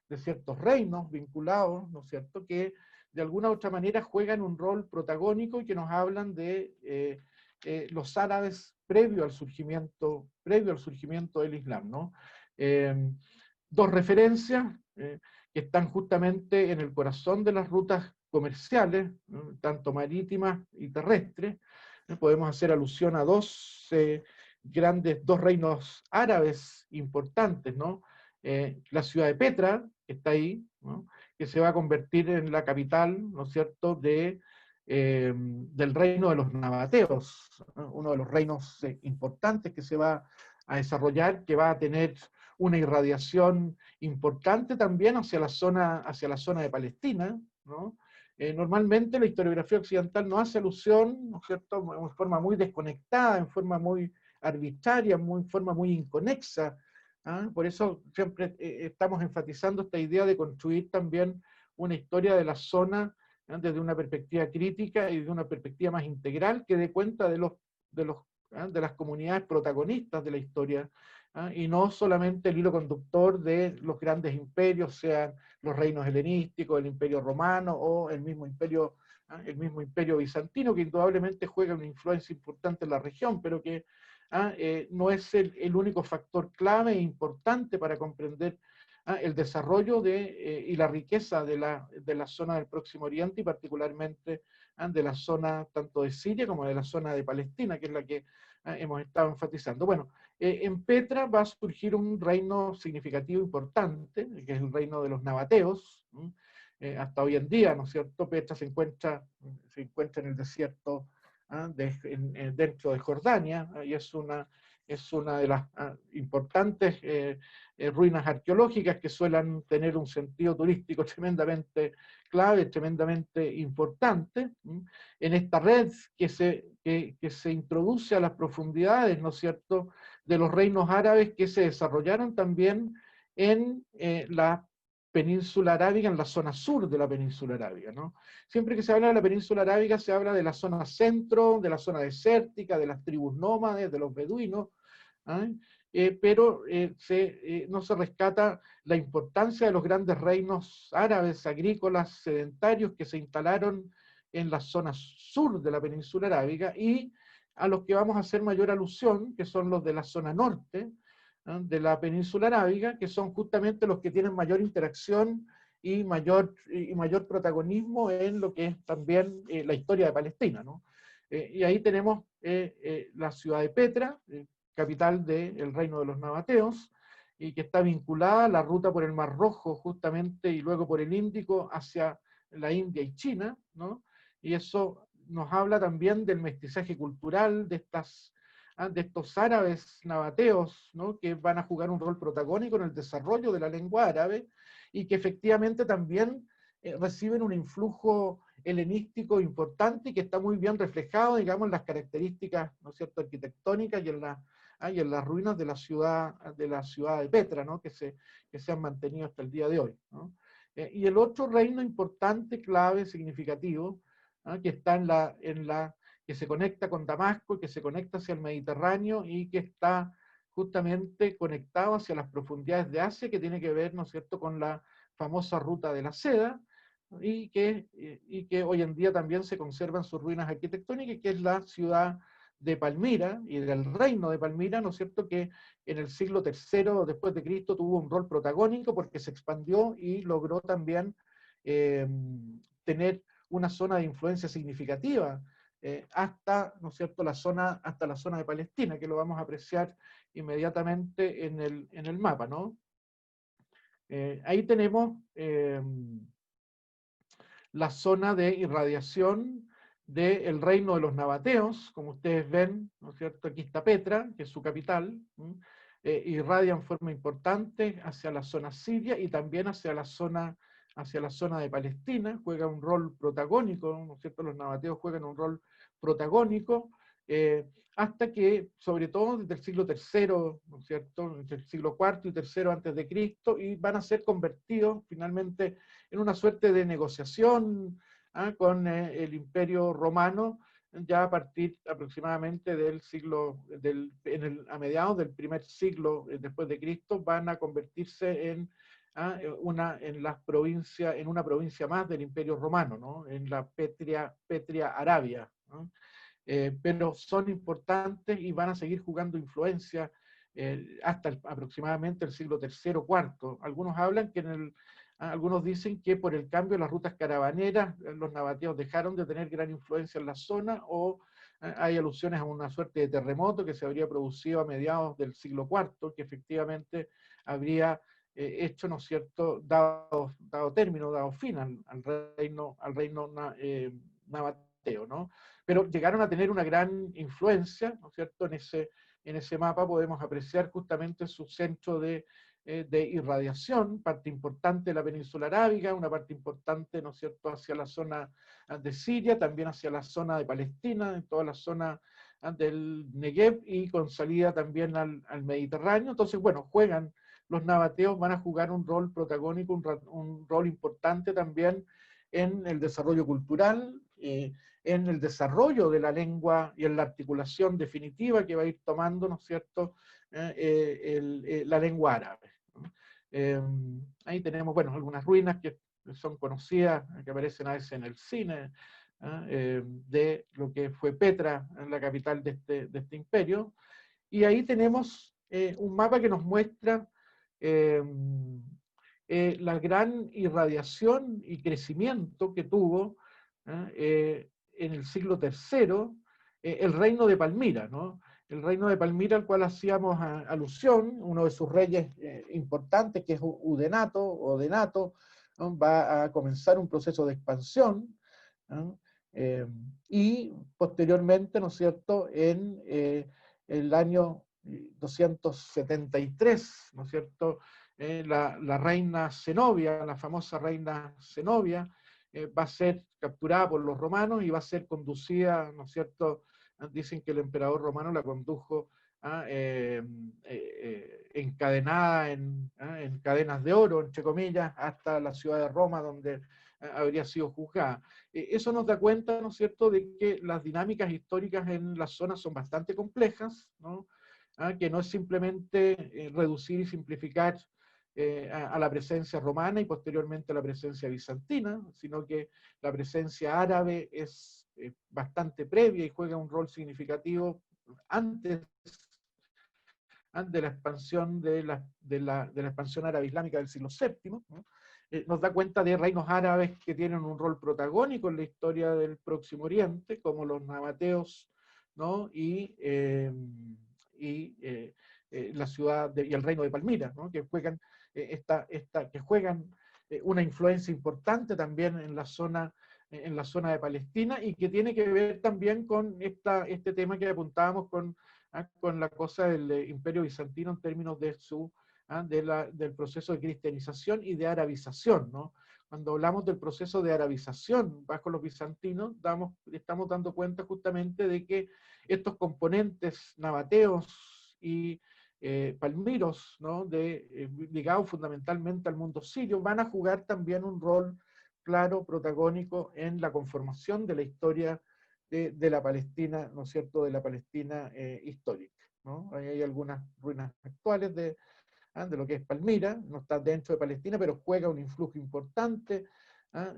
de ciertos reinos vinculados, ¿no es cierto?, que de alguna u otra manera juegan un rol protagónico y que nos hablan de los árabes previo al surgimiento del Islam, ¿no? Dos referencias que están justamente en el corazón de las rutas comerciales, ¿no?, tanto marítimas y terrestres. Podemos hacer alusión a dos reinos árabes importantes, ¿no? La ciudad de Petra, que está ahí, ¿no?, que se va a convertir en la capital, ¿no es cierto?, del reino de los nabateos, ¿no?, uno de los reinos importantes que se va a desarrollar, que va a tener una irradiación importante también hacia la zona de Palestina, ¿no? Normalmente la historiografía occidental no hace alusión, ¿no es cierto?, en forma muy desconectada, en forma muy arbitraria, en forma muy inconexa. Por eso siempre estamos enfatizando esta idea de construir también una historia de la zona desde una perspectiva crítica y de una perspectiva más integral que dé cuenta de las comunidades protagonistas de la historia, y no solamente el hilo conductor de los grandes imperios, sean los reinos helenísticos, el imperio romano o el mismo imperio bizantino, que indudablemente juega una influencia importante en la región, pero que no es el único factor clave e importante para comprender el desarrollo y la riqueza de la zona del Próximo Oriente, y particularmente de la zona tanto de Siria como de la zona de Palestina, que es la que hemos estado enfatizando. Bueno, en Petra va a surgir un reino significativo importante, que es el reino de los nabateos. Hasta hoy en día, ¿no es cierto?, Petra se encuentra en el desierto dentro de Jordania, y es es una de las importantes ruinas arqueológicas que suelen tener un sentido turístico tremendamente clave, tremendamente importante, en esta red que se introduce a las profundidades, ¿no es cierto?, de los reinos árabes que se desarrollaron también en la península arábiga, en la zona sur de la península arábiga, ¿no? Siempre que se habla de la península arábiga se habla de la zona centro, de la zona desértica, de las tribus nómades, de los beduinos, pero no se rescata la importancia de los grandes reinos árabes, agrícolas, sedentarios que se instalaron en la zona sur de la península arábiga y a los que vamos a hacer mayor alusión, que son los de la zona norte de la península arábiga, que son justamente los que tienen mayor interacción y mayor protagonismo en lo que es también la historia de Palestina, ¿no? Y ahí tenemos la ciudad de Petra, capital del reino de los nabateos, y que está vinculada a la ruta por el Mar Rojo, justamente, y luego por el Índico hacia la India y China, ¿no? Y eso nos habla también del mestizaje cultural de estos árabes nabateos, ¿no?, que van a jugar un rol protagónico en el desarrollo de la lengua árabe, y que efectivamente también reciben un influjo helenístico importante y que está muy bien reflejado, digamos, en las características, ¿no es cierto?, arquitectónicas y en las ruinas de la ciudad de Petra, ¿no?, que se han mantenido hasta el día de hoy, ¿no? Y el otro reino importante, clave, significativo, que está que se conecta con Damasco y que se conecta hacia el Mediterráneo y que está justamente conectado hacia las profundidades de Asia, que tiene que ver, ¿no es cierto?, con la famosa ruta de la seda, y que hoy en día también se conservan sus ruinas arquitectónicas, que es la ciudad de Palmira y del reino de Palmira, ¿no es cierto?, que en el siglo III después de Cristo tuvo un rol protagónico porque se expandió y logró también tener una zona de influencia significativa hasta, ¿no es cierto?, hasta la zona de Palestina, que lo vamos a apreciar inmediatamente en el mapa, ¿no? Ahí tenemos la zona de irradiación del reino de los nabateos, como ustedes ven, ¿no es cierto? Aquí está Petra, que es su capital, irradia en forma importante hacia la zona siria y también hacia la zona de Palestina, juega un rol protagónico, ¿no es cierto? Los nabateos juegan un rol protagónico, hasta que, sobre todo desde el siglo III, ¿no es cierto?, entre el siglo IV y III antes de Cristo, y van a ser convertidos finalmente en una suerte de negociación con el Imperio Romano, ya a partir aproximadamente del a mediados del primer siglo después de Cristo, van a convertirse en una provincia más del Imperio Romano, ¿no?, en la Petria Arabia, ¿no? Pero son importantes y van a seguir jugando influencia hasta aproximadamente el siglo III o IV. Algunos dicen que por el cambio de las rutas caravaneras, los nabateos dejaron de tener gran influencia en la zona, o hay alusiones a una suerte de terremoto que se habría producido a mediados del siglo IV, que efectivamente habría hecho, ¿no es cierto?, dado término, dado fin al reino nabateo, ¿no? Pero llegaron a tener una gran influencia, ¿no es cierto? En ese mapa podemos apreciar justamente su centro de irradiación, parte importante de la península arábiga, una parte importante, ¿no es cierto?, hacia la zona de Siria, también hacia la zona de Palestina, en toda la zona del Negev, y con salida también al Mediterráneo. Entonces, bueno, los nabateos van a jugar un rol protagónico, un rol importante también en el desarrollo cultural, en el desarrollo de la lengua y en la articulación definitiva que va a ir tomando, ¿no es cierto?, la lengua árabe, ¿no? Ahí tenemos, bueno, algunas ruinas que son conocidas, que aparecen a veces en el cine, de lo que fue Petra, la capital de este imperio. Y ahí tenemos un mapa que nos muestra la gran irradiación y crecimiento que tuvo en el siglo III el reino de Palmira, ¿no? El reino de Palmira, al cual hacíamos alusión, uno de sus reyes importantes, que es Odenato, ¿no?, va a comenzar un proceso de expansión, ¿no? Y posteriormente, ¿no es cierto?, en el año 273, ¿no es cierto? La reina Zenobia, la famosa reina Zenobia, va a ser capturada por los romanos y va a ser conducida, ¿no es cierto? Dicen que el emperador romano la condujo encadenada en cadenas de oro, entre comillas, hasta la ciudad de Roma, donde habría sido juzgada. Eso nos da cuenta, ¿no es cierto?, de que las dinámicas históricas en la zona son bastante complejas, ¿no? Que no es simplemente reducir y simplificar a la presencia romana y posteriormente a la presencia bizantina, sino que la presencia árabe es bastante previa y juega un rol significativo antes de la expansión de la expansión árabe islámica del siglo VII, ¿no? Nos da cuenta de reinos árabes que tienen un rol protagónico en la historia del Próximo Oriente, como los nabateos, ¿no? La ciudad y el reino de Palmira, ¿no? Que juegan, una influencia importante también en la zona de Palestina, y que tiene que ver también con este tema que apuntábamos con la cosa del Imperio Bizantino en términos de del proceso de cristianización y de arabización, ¿no? Cuando hablamos del proceso de arabización bajo los bizantinos, estamos dando cuenta justamente de que estos componentes nabateos y palmiros, ¿no? Ligados fundamentalmente al mundo sirio, van a jugar también un rol claro, protagónico en la conformación de la historia de la Palestina, ¿no es cierto?, de la Palestina histórica, ¿no? Ahí hay algunas ruinas actuales de lo que es Palmira, no está dentro de Palestina, pero juega un influjo importante,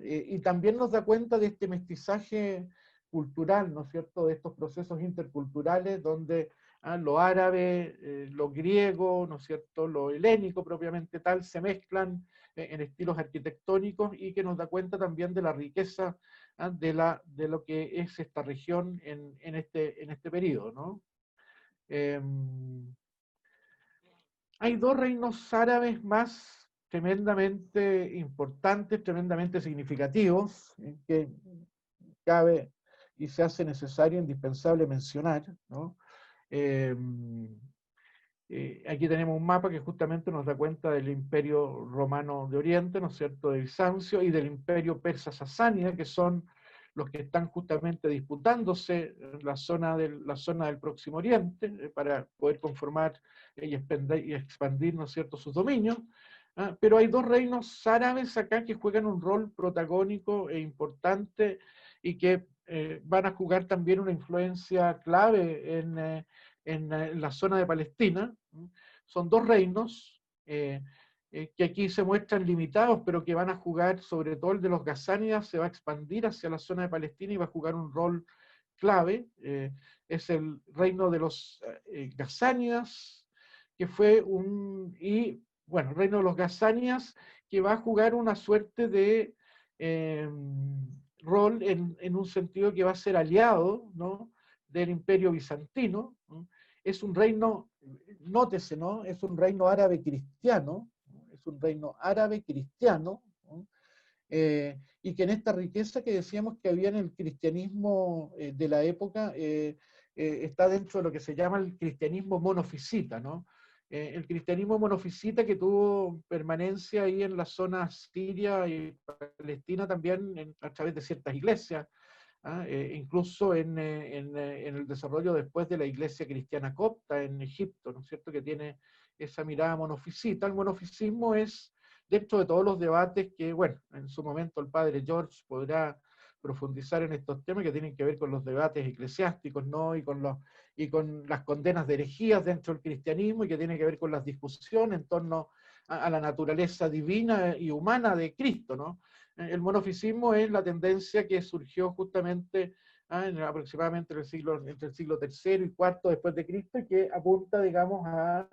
y también nos da cuenta de este mestizaje cultural, ¿no es cierto?, de estos procesos interculturales donde lo árabe, lo griego, ¿no es cierto?, lo helénico propiamente tal, se mezclan en estilos arquitectónicos, y que nos da cuenta también de la riqueza de lo que es esta región en este periodo, ¿no? Hay dos reinos árabes más tremendamente importantes, tremendamente significativos, que cabe y se hace necesario, indispensable mencionar, ¿no? Aquí tenemos un mapa que justamente nos da cuenta del Imperio Romano de Oriente, ¿no es cierto?, de Bizancio, y del Imperio Persa Sasánida, que son los que están justamente disputándose la zona del Próximo Oriente, para poder conformar y expandir, ¿no es cierto?, sus dominios. Pero hay dos reinos árabes acá que juegan un rol protagónico e importante, y que van a jugar también una influencia clave en la zona de Palestina. Son dos reinos que aquí se muestran limitados, pero que van a jugar, sobre todo el de los gasánidas, se va a expandir hacia la zona de Palestina y va a jugar un rol clave. Es el reino de los gasánidas, que fue el reino de los gasánidas, que va a jugar una suerte de rol en un sentido que va a ser aliado, ¿no?, del Imperio Bizantino. ¿No? Es un reino, nótese, ¿no?, es un reino árabe cristiano, es un reino árabe cristiano, ¿no? Y que en esta riqueza que decíamos que había en el cristianismo de la época, está dentro de lo que se llama el cristianismo monofisita, ¿no? El cristianismo monofisita, que tuvo permanencia ahí en la zona siria y palestina también a través de ciertas iglesias, incluso en el desarrollo después de la iglesia cristiana copta en Egipto, ¿no es cierto?, que tiene esa mirada monofisita. El monofisismo es, dentro de todos los debates que, bueno, en su momento el padre George podrá profundizar en estos temas que tienen que ver con los debates eclesiásticos, ¿no?, y con las condenas de herejías dentro del cristianismo, y que tiene que ver con las discusiones en torno a la naturaleza divina y humana de Cristo, ¿no? El monofisismo es la tendencia que surgió justamente aproximadamente entre el siglo III y IV después de Cristo, y que apunta, digamos, a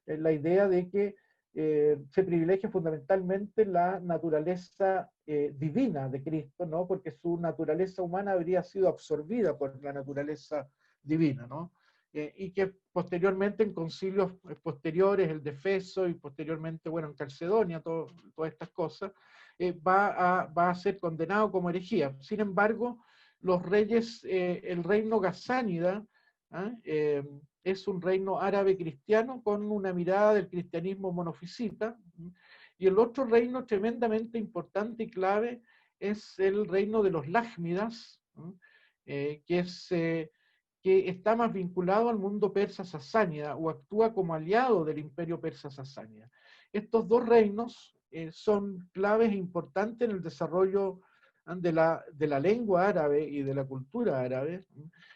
la idea de que se privilegia fundamentalmente la naturaleza divina de Cristo, ¿no?, porque su naturaleza humana habría sido absorbida por la naturaleza divina, ¿no? Y que posteriormente en concilios posteriores, el de Efeso, y posteriormente, bueno, en Calcedonia, todas estas cosas, va a ser condenado como herejía. Sin embargo, los reyes, el reino gasánida, es un reino árabe cristiano con una mirada del cristianismo monofisita, y el otro reino tremendamente importante y clave es el reino de los Lájmidas, que está más vinculado al mundo persa sasánida o actúa como aliado del imperio persa sasánida. Estos dos reinos son claves e importantes en el desarrollo de la lengua árabe y de la cultura árabe.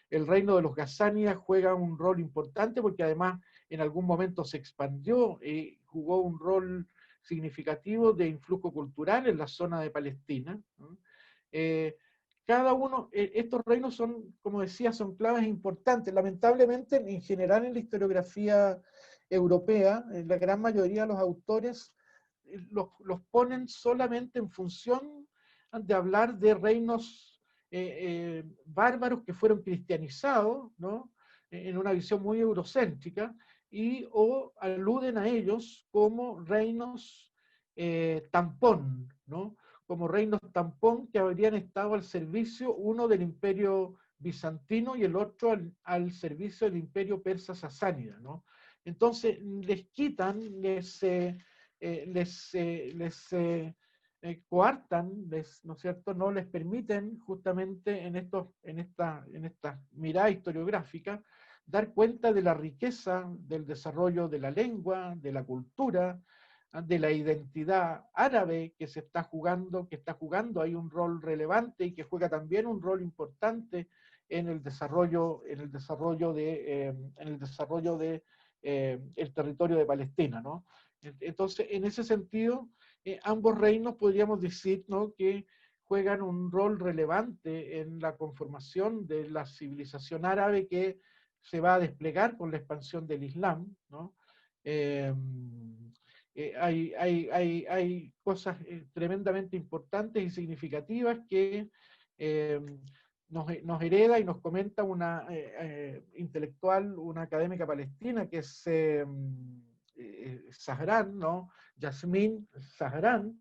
El reino de los Ghassánidas juega un rol importante porque además en algún momento se expandió y jugó un rol significativo de influjo cultural en la zona de Palestina. Cada uno, estos reinos son, como decía, son claves importantes. Lamentablemente, en general en la historiografía europea, en la gran mayoría de los autores los ponen solamente en función de hablar de reinos bárbaros que fueron cristianizados, ¿no? En una visión muy eurocéntrica, o aluden a ellos como reinos tampón, ¿no? Como reinos tampón que habrían estado al servicio, uno del imperio bizantino y el otro al servicio del imperio persa sasánida, ¿no? Entonces les quitan, coartan, ¿no es cierto? No les permiten justamente en esta mirada historiográfica dar cuenta de la riqueza del desarrollo de la lengua, de la cultura, de la identidad árabe que está jugando ahí un rol relevante y que juega también un rol importante en el desarrollo de el territorio de Palestina, ¿no? Entonces, en ese sentido, ambos reinos podríamos decir, ¿no?, que juegan un rol relevante en la conformación de la civilización árabe que se va a desplegar con la expansión del Islam, ¿no? Hay cosas tremendamente importantes y significativas que nos hereda y nos comenta una intelectual, una académica palestina, que es Zahran, ¿no? Yasmín Zahran,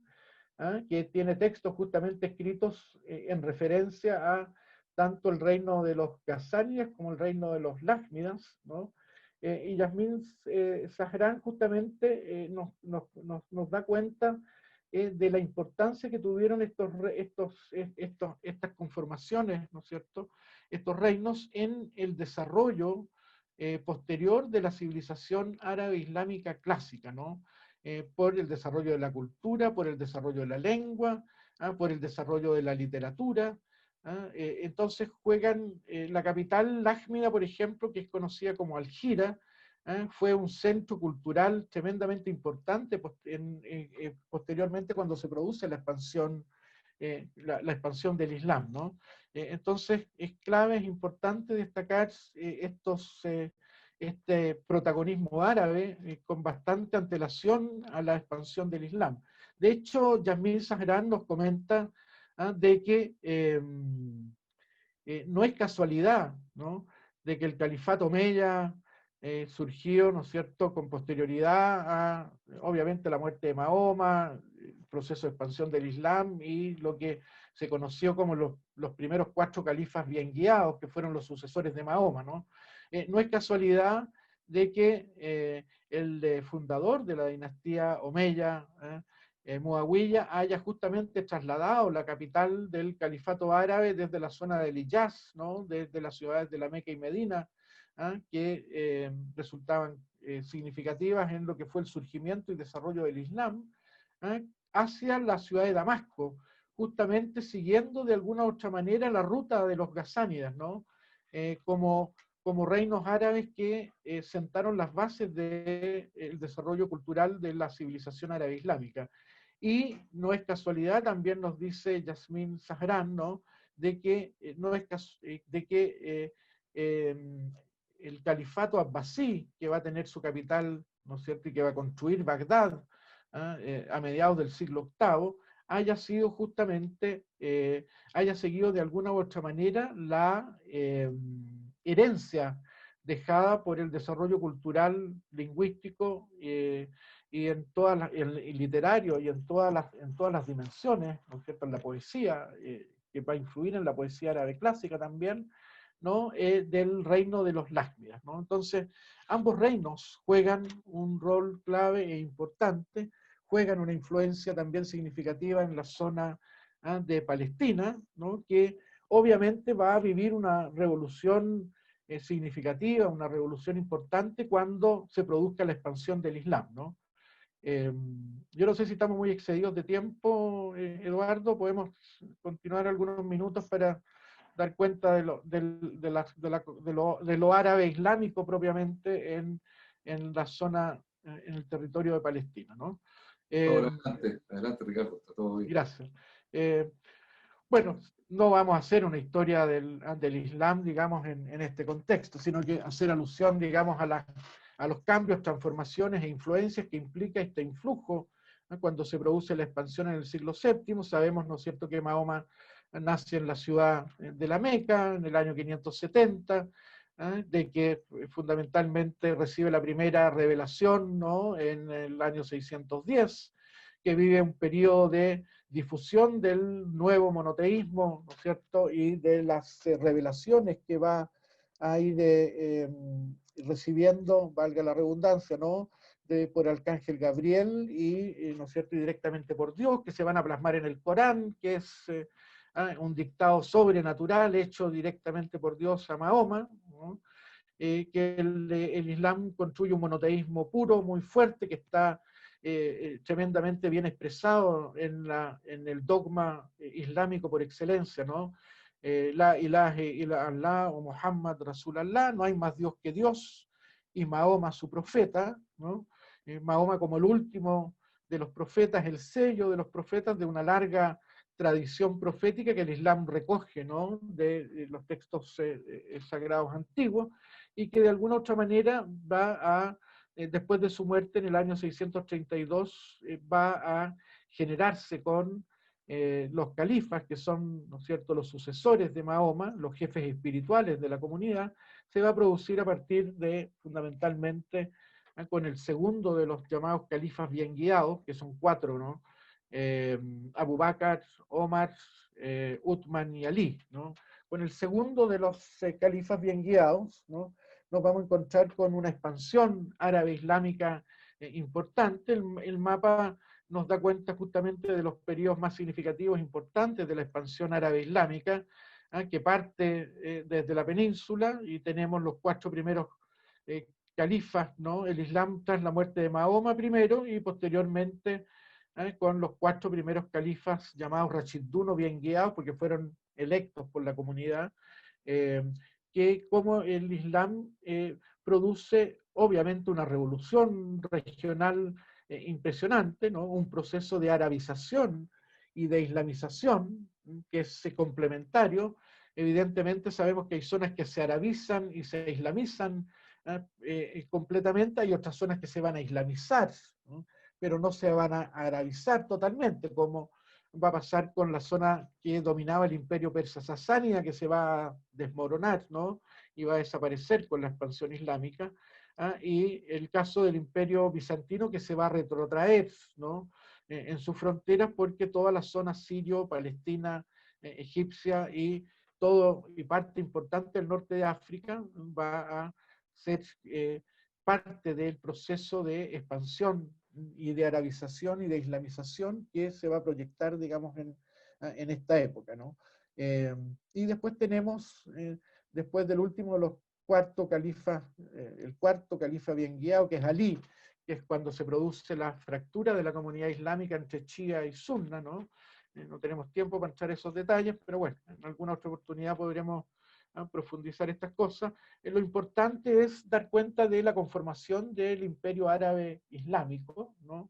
que tiene textos justamente escritos en referencia a tanto el reino de los Ghassánidas como el reino de los Lájmidas, ¿no? Y Yasmín Zahran justamente nos da cuenta de la importancia que tuvieron estas conformaciones, ¿no es cierto?, estos reinos en el desarrollo posterior de la civilización árabe islámica clásica, ¿no? Por el desarrollo de la cultura, por el desarrollo de la lengua, por el desarrollo de la literatura. Entonces juegan, la capital Lájmida, por ejemplo, que es conocida como Algira, fue un centro cultural tremendamente importante posteriormente cuando se produce la expansión del Islam, ¿no? Entonces es clave, es importante destacar este protagonismo árabe con bastante antelación a la expansión del Islam. De hecho, Yasmín Zahran nos comenta de que no es casualidad, ¿no?, de que el califato omeya surgió, ¿no es cierto?, con posterioridad a, obviamente, la muerte de Mahoma, el proceso de expansión del Islam y lo que se conoció como los primeros 4 califas bien guiados, que fueron los sucesores de Mahoma, ¿no? No es casualidad de que el fundador de la dinastía omeya, Muawiyah, haya justamente trasladado la capital del califato árabe desde la zona del Hiyaz, ¿no?, desde las ciudades de la Meca y Medina, que resultaban significativas en lo que fue el surgimiento y desarrollo del Islam, hacia la ciudad de Damasco, justamente siguiendo de alguna u otra manera la ruta de los Ghassánidas, ¿no? Como reinos árabes que sentaron las bases del desarrollo cultural de la civilización árabe islámica. Y no es casualidad, también nos dice Yasmín Zahran, ¿no?, de que el califato abbasí, que va a tener su capital, ¿no es cierto?, y que va a construir Bagdad a mediados del siglo VIII, haya sido justamente, haya seguido de alguna u otra manera la herencia dejada por el desarrollo cultural, lingüístico y literario y en todas las dimensiones, ¿no es cierto?, en la poesía, que va a influir en la poesía árabe clásica también, ¿no? Del reino de los Lácmidas, ¿no? Entonces, ambos reinos juegan un rol clave e importante, juegan una influencia también significativa en la zona de Palestina, ¿no? Que obviamente va a vivir una revolución significativa, una revolución importante cuando se produzca la expansión del Islam, ¿no? Yo no sé si estamos muy excedidos de tiempo, Eduardo, podemos continuar algunos minutos para dar cuenta de lo árabe islámico propiamente en la zona, en el territorio de Palestina, ¿no? Ahora, adelante, adelante, Ricardo, está todo bien. Gracias. Bueno, no vamos a hacer una historia del Islam, digamos, en este contexto, sino que hacer alusión, digamos, a los cambios, transformaciones e influencias que implica este influjo, ¿no? Cuando se produce la expansión en el siglo VII, sabemos, ¿no es cierto?, que Mahoma nace en la ciudad de la Meca en el año 570, de que fundamentalmente recibe la primera revelación, ¿no?, en el año 610, que vive un periodo de difusión del nuevo monoteísmo, ¿no es cierto?, y de las revelaciones que va a ir recibiendo, valga la redundancia, ¿no?, por Arcángel Gabriel y, ¿no es cierto?, y directamente por Dios, que se van a plasmar en el Corán, que es un dictado sobrenatural hecho directamente por Dios a Mahoma, ¿no? Que el Islam construye un monoteísmo puro, muy fuerte, que está tremendamente bien expresado en el dogma islámico por excelencia, ¿no? La ilaha illallah o Muhammad Rasulallah, no hay más Dios que Dios, y Mahoma su profeta, ¿no? Mahoma como el último de los profetas, el sello de los profetas de una larga tradición profética que el Islam recoge, ¿no?, de los textos sagrados antiguos, y que de alguna otra manera va a, después de su muerte en el año 632, va a generarse con los califas, que son, ¿no es cierto?, los sucesores de Mahoma, los jefes espirituales de la comunidad. Se va a producir a partir de, fundamentalmente, con el segundo de los llamados califas bien guiados, que son 4, ¿no? Abu Bakr, Omar, Uthman y Ali, ¿no? Con el segundo de los califas bien guiados, ¿no?, nos vamos a encontrar con una expansión árabe-islámica importante. El mapa nos da cuenta justamente de los periodos más significativos, importantes de la expansión árabe-islámica, que parte desde la península, y tenemos los 4 primeros califas, ¿no?, el Islam tras la muerte de Mahoma primero, y posteriormente con los 4 primeros califas llamados Rashidun, o bien guiados, porque fueron electos por la comunidad, que como el Islam produce obviamente una revolución regional impresionante, ¿no?, un proceso de arabización y de islamización que es complementario. Evidentemente sabemos que hay zonas que se arabizan y se islamizan completamente, hay otras zonas que se van a islamizar, ¿no?, pero no se van a arabizar totalmente, como va a pasar con la zona que dominaba el imperio persa sasánida, que se va a desmoronar, ¿no?, y va a desaparecer con la expansión islámica, y el caso del imperio bizantino, que se va a retrotraer, ¿no?, en sus fronteras, porque toda la zona sirio, palestina, egipcia y parte importante del norte de África va a ser parte del proceso de expansión y de arabización y de islamización que se va a proyectar, digamos, en esta época, ¿no? Y después tenemos, después del último de los cuarto califa, el cuarto califa bien guiado, que es Ali, que es cuando se produce la fractura de la comunidad islámica entre Shia y Sunna, ¿no? No tenemos tiempo para entrar en esos detalles, pero bueno, en alguna otra oportunidad podremos profundizar estas cosas. Lo importante es dar cuenta de la conformación del imperio árabe islámico, ¿no?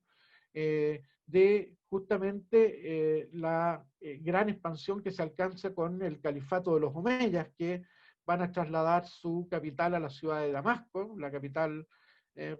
De justamente la gran expansión que se alcanza con el califato de los omeyas, que van a trasladar su capital a la ciudad de Damasco, la capital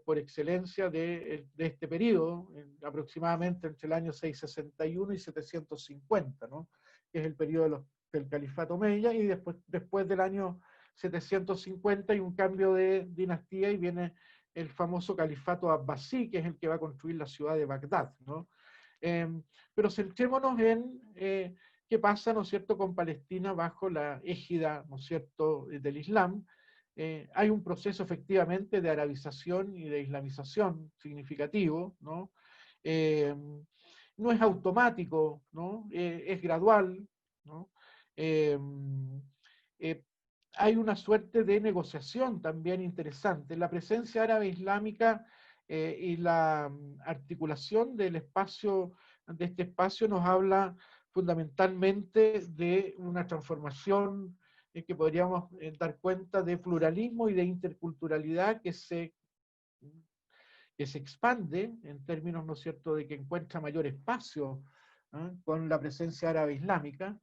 por excelencia de este periodo, aproximadamente entre el año 661 y 750, ¿no?, que es el periodo del califato omeya, y después del año 750 hay un cambio de dinastía y viene el famoso califato abbasí, que es el que va a construir la ciudad de Bagdad, ¿no? Pero centrémonos en qué pasa, ¿no es cierto?, con Palestina bajo la égida, ¿no es cierto?, del Islam. Hay un proceso efectivamente de arabización y de islamización significativo, ¿no? No es automático, ¿no? Es gradual, ¿no? Eh, eh, Hay una suerte de negociación también interesante. La presencia árabe islámica y la articulación del espacio, de este espacio, nos habla fundamentalmente de una transformación que podríamos dar cuenta de pluralismo y de interculturalidad que se expande en términos, ¿no es cierto?, de que encuentra mayor espacio con la presencia árabe islámica.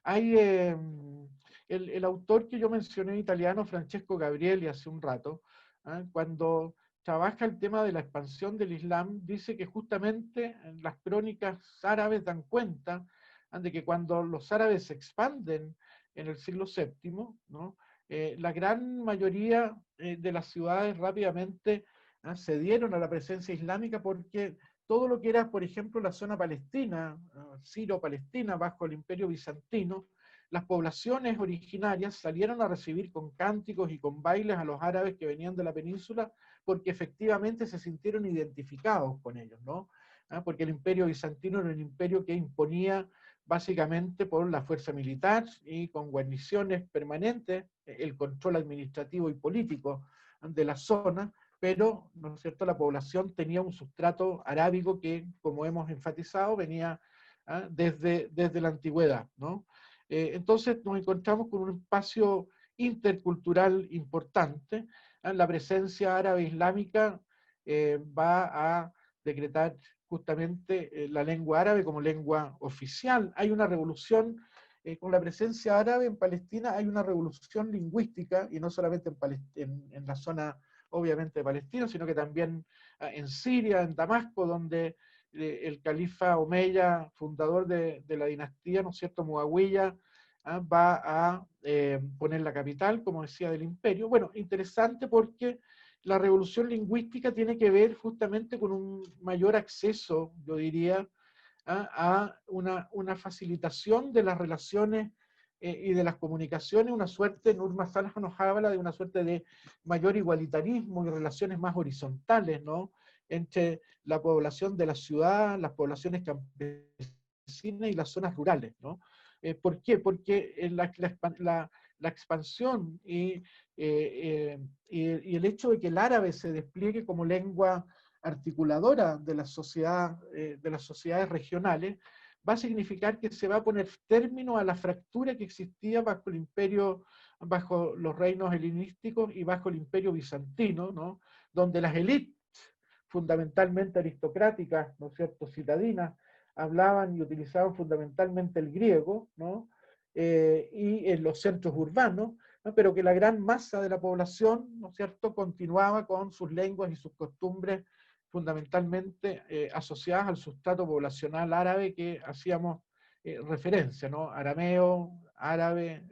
Hay el autor que yo mencioné italiano, Francesco Gabrieli, hace un rato, cuando trabaja el tema de la expansión del Islam, dice que justamente las crónicas árabes dan cuenta de que cuando los árabes se expanden en el siglo VII, ¿no? La gran mayoría de las ciudades rápidamente cedieron a la presencia islámica porque todo lo que era, por ejemplo, la zona palestina, Siro-Palestina, bajo el Imperio Bizantino, las poblaciones originarias salieron a recibir con cánticos y con bailes a los árabes que venían de la península porque efectivamente se sintieron identificados con ellos, ¿no? Porque el Imperio Bizantino era un imperio que imponía básicamente por la fuerza militar y con guarniciones permanentes el control administrativo y político de la zona, pero, ¿no es cierto?, la población tenía un sustrato arábigo que, como hemos enfatizado, venía desde la antigüedad, ¿no? Entonces nos encontramos con un espacio intercultural importante. La presencia árabe islámica va a decretar justamente la lengua árabe como lengua oficial. Hay una revolución, con la presencia árabe en Palestina, hay una revolución lingüística, y no solamente en la zona, obviamente, de Palestina, sino que también en Siria, en Damasco, donde el califa Omeya, fundador de la dinastía, ¿no es cierto?, Muawiyah, va a poner la capital, como decía, del imperio. Bueno, interesante porque la revolución lingüística tiene que ver justamente con un mayor acceso, yo diría, a una facilitación de las relaciones y de las comunicaciones, una suerte, Nurma Salah nos habla de una suerte de mayor igualitarismo y relaciones más horizontales, ¿no?, entre la población de la ciudad, las poblaciones campesinas y las zonas rurales, ¿no? ¿Por qué? Porque la expansión y el hecho de que el árabe se despliegue como lengua articuladora de de las sociedades regionales, va a significar que se va a poner término a la fractura que existía bajo el imperio, bajo los reinos helenísticos y bajo el imperio bizantino, ¿no?, donde las élites, fundamentalmente aristocráticas, ¿no es cierto?, citadinas, hablaban y utilizaban fundamentalmente el griego, ¿no?, y en los centros urbanos, ¿no?, pero que la gran masa de la población, ¿no es cierto?, continuaba con sus lenguas y sus costumbres fundamentalmente asociadas al sustrato poblacional árabe que hacíamos referencia, ¿no? Arameo, árabe,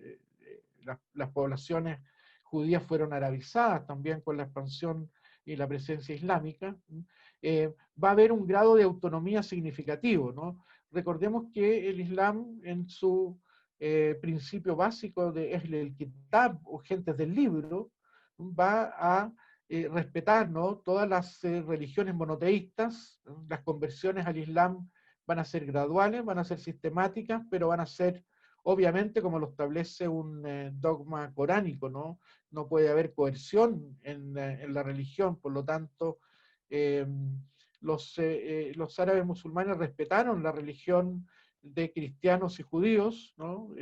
las poblaciones judías fueron arabizadas también con la expansión y la presencia islámica. Va a haber un grado de autonomía significativo, ¿no? Recordemos que el Islam, en su principio básico de el Kitab o gentes del libro, va a respetar, ¿no?, todas las religiones monoteístas. Las conversiones al Islam van a ser graduales, van a ser sistemáticas, pero van a ser, obviamente, como lo establece un dogma coránico, ¿no? No puede haber coerción en la religión, por lo tanto, los árabes musulmanes respetaron la religión de cristianos y judíos, ¿no?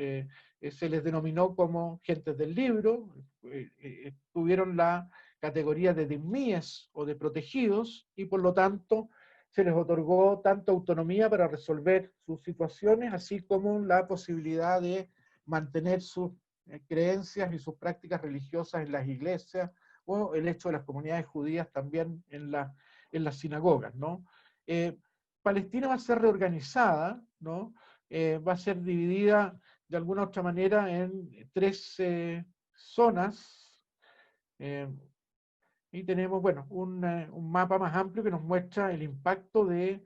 Se les denominó como gentes del libro, tuvieron la categoría de dhimíes o de protegidos, y por lo tanto se les otorgó tanta autonomía para resolver sus situaciones, así como la posibilidad de mantener sus creencias y sus prácticas religiosas en las iglesias, o el hecho de las comunidades judías también en las sinagogas, ¿no? Palestina va a ser reorganizada, ¿no? Va a ser dividida de alguna otra manera en tres zonas, y tenemos, bueno, un mapa más amplio que nos muestra el impacto de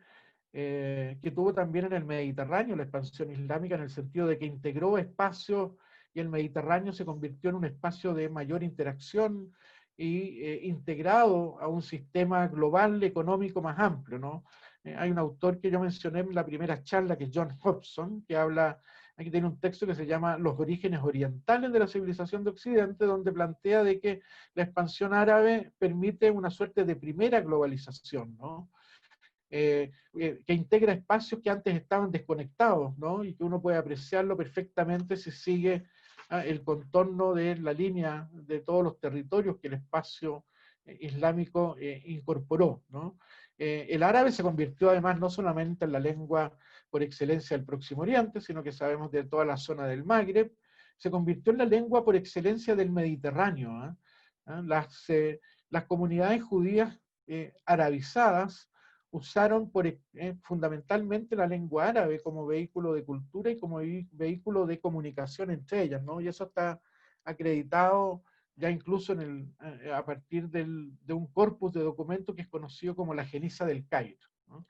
que tuvo también en el Mediterráneo la expansión islámica, en el sentido de que integró espacios y el Mediterráneo se convirtió en un espacio de mayor interacción y integrado a un sistema global económico más amplio, ¿no? Hay un autor que yo mencioné en la primera charla, que es John Hobson, que habla, aquí tiene un texto que se llama Los orígenes orientales de la civilización de Occidente, donde plantea de que la expansión árabe permite una suerte de primera globalización, ¿no? Que integra espacios que antes estaban desconectados, ¿no? Y que uno puede apreciarlo perfectamente si sigue el contorno de la línea de todos los territorios que el espacio islámico incorporó, ¿no? El árabe se convirtió además no solamente en la lengua por excelencia del Próximo Oriente, sino que sabemos de toda la zona del Magreb, se convirtió en la lengua por excelencia del Mediterráneo. Las comunidades judías arabizadas usaron fundamentalmente la lengua árabe como vehículo de cultura y como vehículo de comunicación entre ellas, ¿no? Y eso está acreditado ya incluso a partir de un corpus de documentos que es conocido como la Geniza del Cairo, ¿no?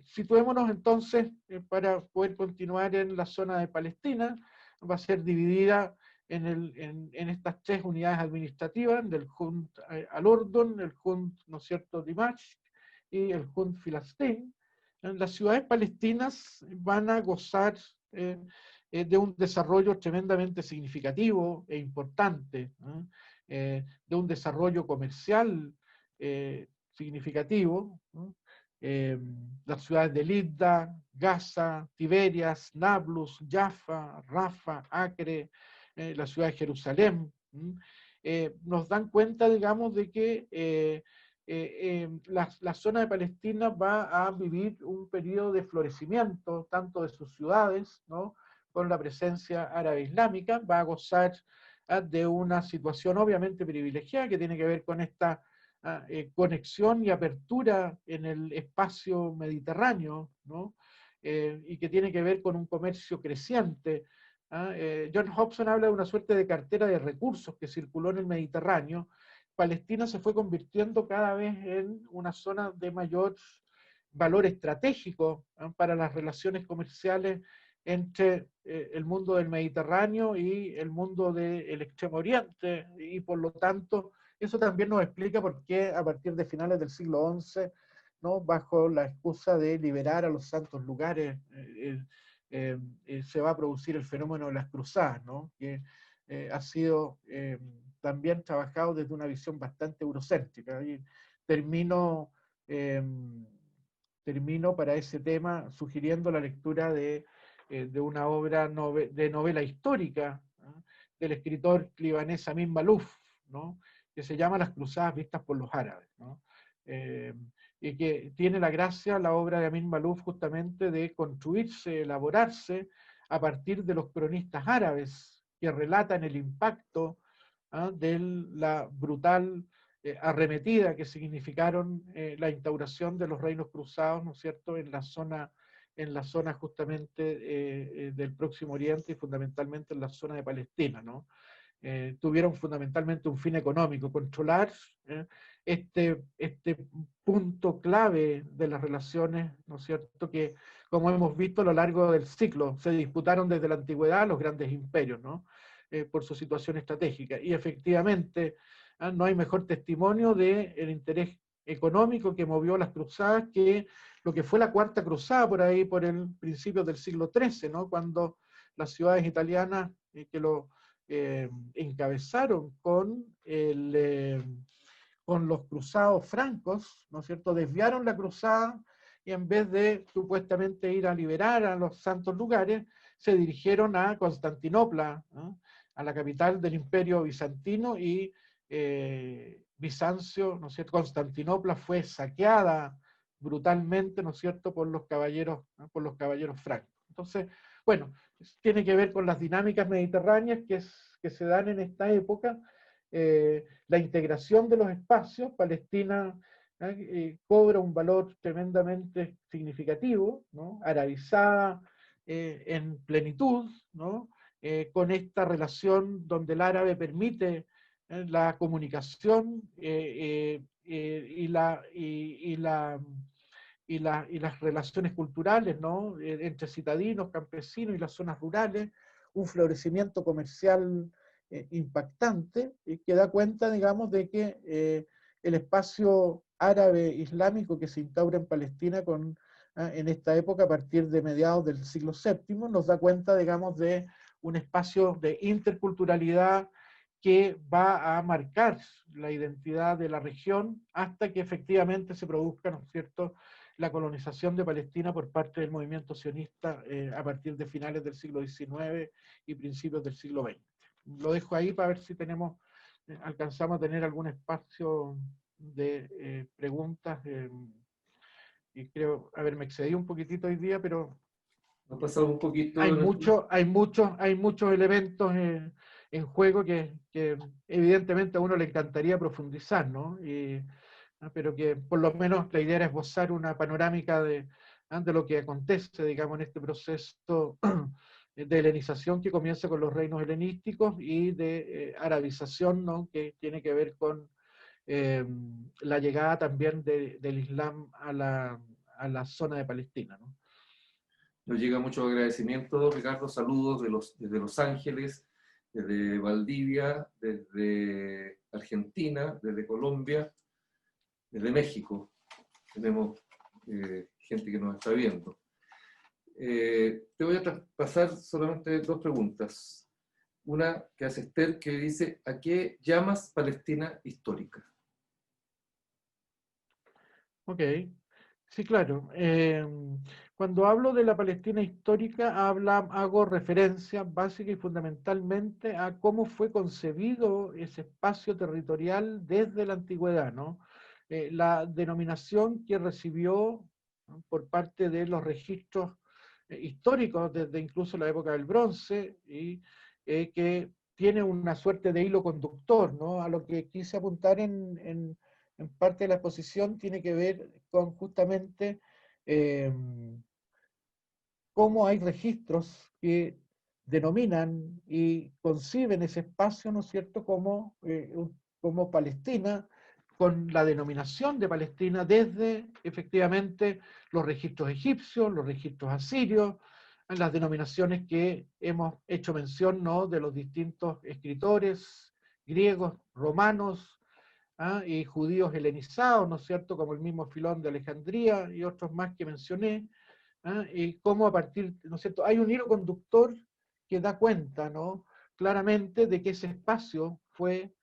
Situémonos entonces, para poder continuar en la zona de Palestina, va a ser dividida en estas tres unidades administrativas, del Jund al-Urdun, el Jund, ¿no es cierto?, Dimashq, y el Jund Filastín. Las ciudades palestinas van a gozar de un desarrollo tremendamente significativo e importante, ¿no? De un desarrollo comercial significativo, ¿no? Las ciudades de Lidda, Gaza, Tiberias, Nablus, Jaffa, Rafa, Acre, la ciudad de Jerusalén, nos dan cuenta, digamos, de que la zona de Palestina va a vivir un periodo de florecimiento, tanto de sus ciudades, ¿no?, con la presencia árabe islámica, va a gozar de una situación obviamente privilegiada que tiene que ver con esta conexión y apertura en el espacio mediterráneo, ¿no? Y que tiene que ver con un comercio creciente. John Hobson habla de una suerte de cartera de recursos que circuló en el Mediterráneo. Palestina se fue convirtiendo cada vez en una zona de mayor valor estratégico para las relaciones comerciales entre el mundo del Mediterráneo y el mundo del Extremo Oriente, y por lo tanto eso también nos explica por qué a partir de finales del siglo XI, ¿no?, bajo la excusa de liberar a los santos lugares, se va a producir el fenómeno de las cruzadas, ¿no?, que ha sido también trabajado desde una visión bastante eurocéntrica. Y termino para ese tema sugiriendo la lectura de una obra de novela histórica, ¿no?, del escritor libanés Amin Maalouf, ¿no?, que se llama Las cruzadas vistas por los árabes, ¿no? Y que tiene la gracia, la obra de Amin Maalouf, justamente de construirse, elaborarse a partir de los cronistas árabes que relatan el impacto de la brutal arremetida que significaron la instauración de los reinos cruzados, ¿no es cierto?, en la zona justamente del Próximo Oriente y fundamentalmente en la zona de Palestina, ¿no? Tuvieron fundamentalmente un fin económico, controlar este punto clave de las relaciones, ¿no es cierto?, que, como hemos visto a lo largo del siglo, se disputaron desde la antigüedad los grandes imperios, ¿no?, por su situación estratégica. Y efectivamente, no hay mejor testimonio del interés económico que movió las cruzadas que lo que fue la Cuarta Cruzada por ahí, por el principio del siglo XIII, ¿no?, cuando las ciudades italianas que lo encabezaron con los cruzados francos, ¿no es cierto?, desviaron la cruzada y en vez de supuestamente ir a liberar a los santos lugares, se dirigieron a Constantinopla, ¿no?, a la capital del Imperio Bizantino, y Bizancio, ¿no es cierto?, Constantinopla fue saqueada brutalmente, ¿no es cierto?, por los caballeros, ¿no?, por los caballeros francos. Entonces, bueno, tiene que ver con las dinámicas mediterráneas que se dan en esta época, la integración de los espacios. Palestina cobra un valor tremendamente significativo, ¿no?, arabizada en plenitud, ¿no?, con esta relación donde el árabe permite la comunicación y y las relaciones culturales, ¿no? Entre citadinos, campesinos y las zonas rurales, un florecimiento comercial impactante, que da cuenta, digamos, de que el espacio árabe islámico que se instaura en Palestina en esta época, a partir de mediados del siglo VII, nos da cuenta, digamos, de un espacio de interculturalidad que va a marcar la identidad de la región hasta que efectivamente se produzca, ¿no es cierto?, la colonización de Palestina por parte del movimiento sionista a partir de finales del siglo XIX y principios del siglo XX. Lo dejo ahí para ver si alcanzamos a tener algún espacio de preguntas. Y creo, a ver, me excedí un poquitito hoy día, pero Ha pasado un poquito. hay muchos elementos en juego que evidentemente a uno le encantaría profundizar, ¿no? Pero que por lo menos la idea era esbozar una panorámica de lo que acontece, digamos, en este proceso de helenización que comienza con los reinos helenísticos y de arabización, ¿no? Que tiene que ver con la llegada también del Islam a la zona de Palestina, ¿no? Nos llega mucho agradecimiento, Ricardo, saludos desde Los Ángeles, desde Valdivia, desde Argentina, desde Colombia, desde México. Tenemos gente que nos está viendo. Te voy a pasar solamente dos preguntas. Una que hace Esther, que dice: ¿a qué llamas Palestina histórica? Ok, sí, claro. Cuando hablo de la Palestina histórica, hago referencia básica y fundamentalmente a cómo fue concebido ese espacio territorial desde la antigüedad, ¿no? La denominación que recibió, ¿no?, por parte de los registros históricos desde incluso la época del Bronce, y que tiene una suerte de hilo conductor, ¿no? A lo que quise apuntar en parte de la exposición tiene que ver con justamente cómo hay registros que denominan y conciben ese espacio, ¿no es cierto?, como Palestina, con la denominación de Palestina desde efectivamente los registros egipcios, los registros asirios, las denominaciones que hemos hecho mención, ¿no?, de los distintos escritores griegos, romanos, y judíos helenizados, ¿no es cierto?, como el mismo Filón de Alejandría y otros más que mencioné, y cómo a partir, ¿no es cierto?, hay un hilo conductor que da cuenta, ¿no?, claramente de que ese espacio fue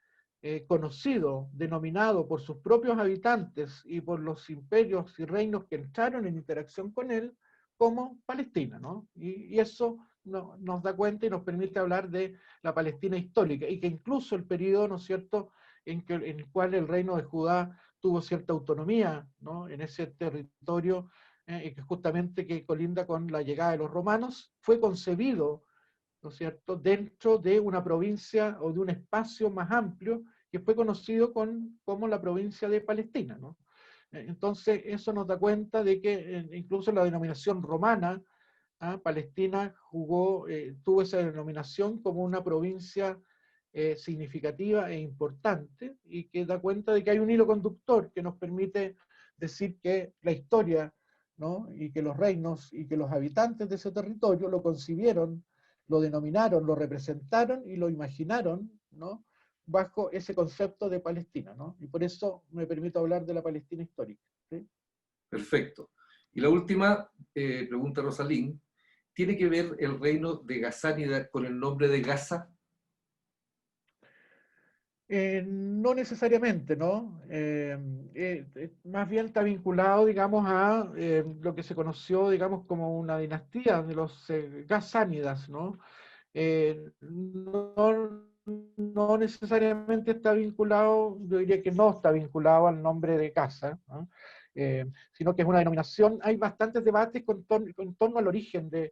conocido, denominado por sus propios habitantes y por los imperios y reinos que entraron en interacción con él como Palestina, ¿no? Y eso nos da cuenta y nos permite hablar de la Palestina histórica, y que incluso el periodo, ¿no es cierto?, en el cual el reino de Judá tuvo cierta autonomía, ¿no?, en ese territorio, que justamente que colinda con la llegada de los romanos, fue concebido, ¿no es cierto?, dentro de una provincia o de un espacio más amplio que fue conocido como la provincia de Palestina, ¿no? Entonces, eso nos da cuenta de que incluso la denominación romana, Palestina tuvo esa denominación como una provincia significativa e importante, y que da cuenta de que hay un hilo conductor que nos permite decir que la historia, ¿no?, y que los reinos y que los habitantes de ese territorio lo concibieron, lo denominaron, lo representaron y lo imaginaron, ¿no?, bajo ese concepto de Palestina, ¿no? Y por eso me permito hablar de la Palestina histórica, ¿sí? Perfecto. Y la última pregunta, Rosalín: ¿tiene que ver el reino de Gasánida con el nombre de Gaza? No necesariamente, ¿no? Más bien está vinculado, digamos, a lo que se conoció, digamos, como una dinastía de los Gasánidas, ¿no? No necesariamente está vinculado, yo diría que no está vinculado al nombre de Gaza, ¿no? Sino que es una denominación. Hay bastantes debates en torno al origen del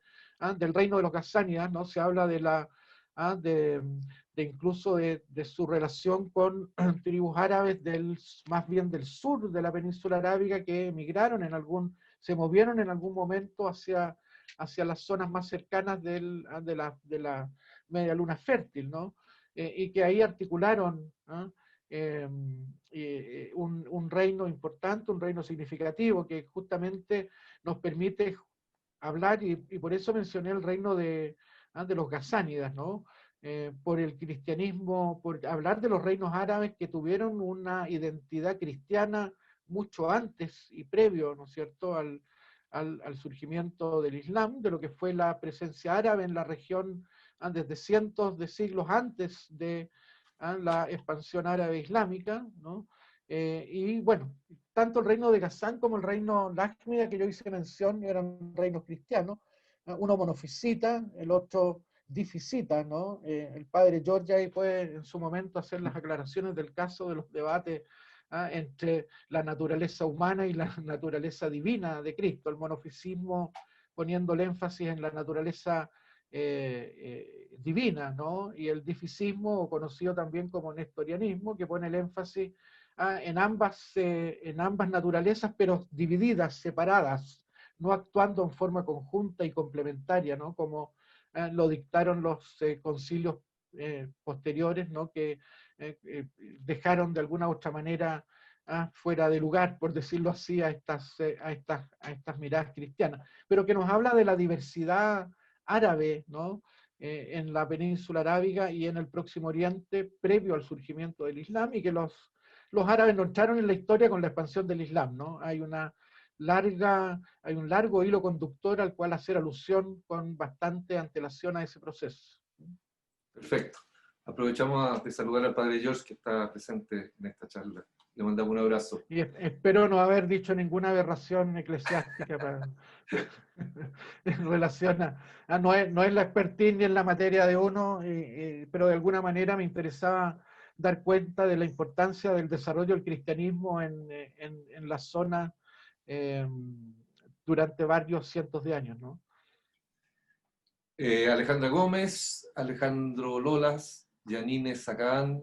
reino de los Gasánidas, ¿no? Se habla de incluso de su relación con tribus árabes más bien del sur de la península arábiga, que se movieron en algún momento hacia las zonas más cercanas de la media luna fértil, ¿no? Y que ahí articularon, ¿no?, un reino importante, un reino significativo, que justamente nos permite hablar, y por eso mencioné el reino de los gasánidas, ¿no? Por el cristianismo, por hablar de los reinos árabes que tuvieron una identidad cristiana mucho antes y previo, ¿no es cierto?, al surgimiento del Islam, de lo que fue la presencia árabe en la región desde cientos de siglos antes de la expansión árabe islámica, ¿no? Y bueno, tanto el reino de Ghazán como el reino Lácmida, que yo hice mención, eran reinos cristianos, uno monofisita, el otro difisita, ¿no? El padre George ahí puede en su momento hacer las aclaraciones del caso de los debates entre la naturaleza humana y la naturaleza divina de Cristo, el monofisismo poniendo el énfasis en la naturaleza divina, ¿no? Y el difisismo, conocido también como nestorianismo, que pone el énfasis en ambas naturalezas, pero divididas, separadas, no actuando en forma conjunta y complementaria, ¿no? Como lo dictaron los concilios posteriores, ¿no? Que dejaron de alguna u otra manera fuera de lugar, por decirlo así, a estas miradas cristianas, pero que nos habla de la diversidad árabe, ¿no? En la península arábiga y en el Próximo Oriente previo al surgimiento del Islam, y que los árabes no entraron en la historia con la expansión del Islam, ¿no? Hay un largo hilo conductor al cual hacer alusión con bastante antelación a ese proceso. Perfecto. Aprovechamos de saludar al padre George, que está presente en esta charla. Le mandamos un abrazo. Y espero no haber dicho ninguna aberración eclesiástica en relación no es la expertise ni en la materia de uno, pero de alguna manera me interesaba dar cuenta de la importancia del desarrollo del cristianismo en la zona durante varios cientos de años, ¿no? Alejandra Gómez, Alejandro Lolas, Yanine Sacán,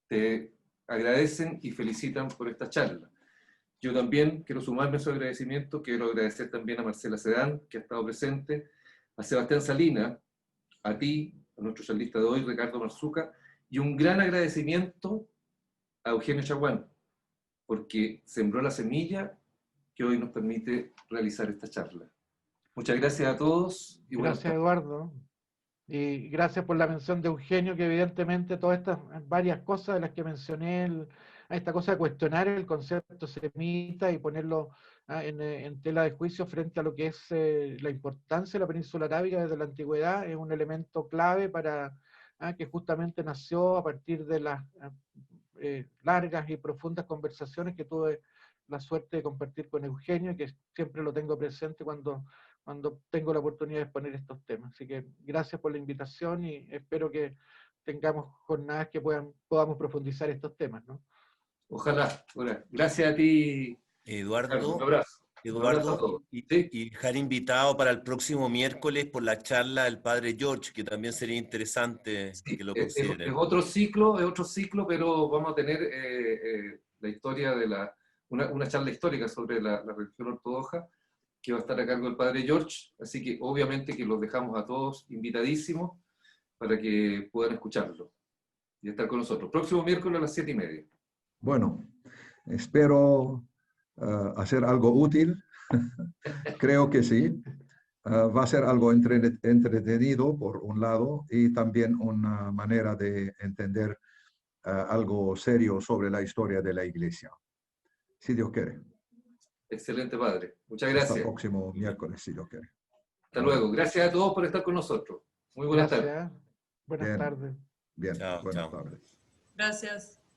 te agradecen y felicitan por esta charla. Yo también quiero sumarme a su agradecimiento, quiero agradecer también a Marcela Sedán, que ha estado presente, a Sebastián Salina, a ti, a nuestro charlista de hoy, Ricardo Marzuca, y un gran agradecimiento a Eugenio Chaguán, porque sembró la semilla que hoy nos permite realizar esta charla. Muchas gracias a todos. Y gracias, Eduardo. Y gracias por la mención de Eugenio, que evidentemente todas estas varias cosas de las que mencioné, esta cosa de cuestionar el concepto semita y ponerlo en tela de juicio frente a lo que es la importancia de la península arábiga desde la antigüedad, es un elemento clave para que justamente nació a partir de las largas y profundas conversaciones que tuve la suerte de compartir con Eugenio, y que siempre lo tengo presente cuando tengo la oportunidad de exponer estos temas. Así que gracias por la invitación y espero que tengamos jornadas que podamos profundizar estos temas, ¿no? Ojalá. Gracias a ti, Eduardo. Un abrazo. Eduardo, y dejar invitado para el próximo miércoles por la charla del padre George, que también sería interesante que lo consideren. Es otro ciclo, pero vamos a tener la historia de una charla histórica sobre la religión ortodoxa, que va a estar a cargo del padre George, así que obviamente que los dejamos a todos invitadísimos para que puedan escucharlo y estar con nosotros. Próximo miércoles a las 7:30. Bueno, espero hacer algo útil. Creo que sí. Va a ser algo entretenido por un lado, y también una manera de entender algo serio sobre la historia de la Iglesia. Si Dios quiere. Excelente, padre. Muchas gracias. Hasta el próximo miércoles, si Dios quiere. Hasta luego. Gracias a todos por estar con nosotros. Muy buenas tardes. Buenas tardes. Bien, Chao, buenas chao. tardes. Gracias.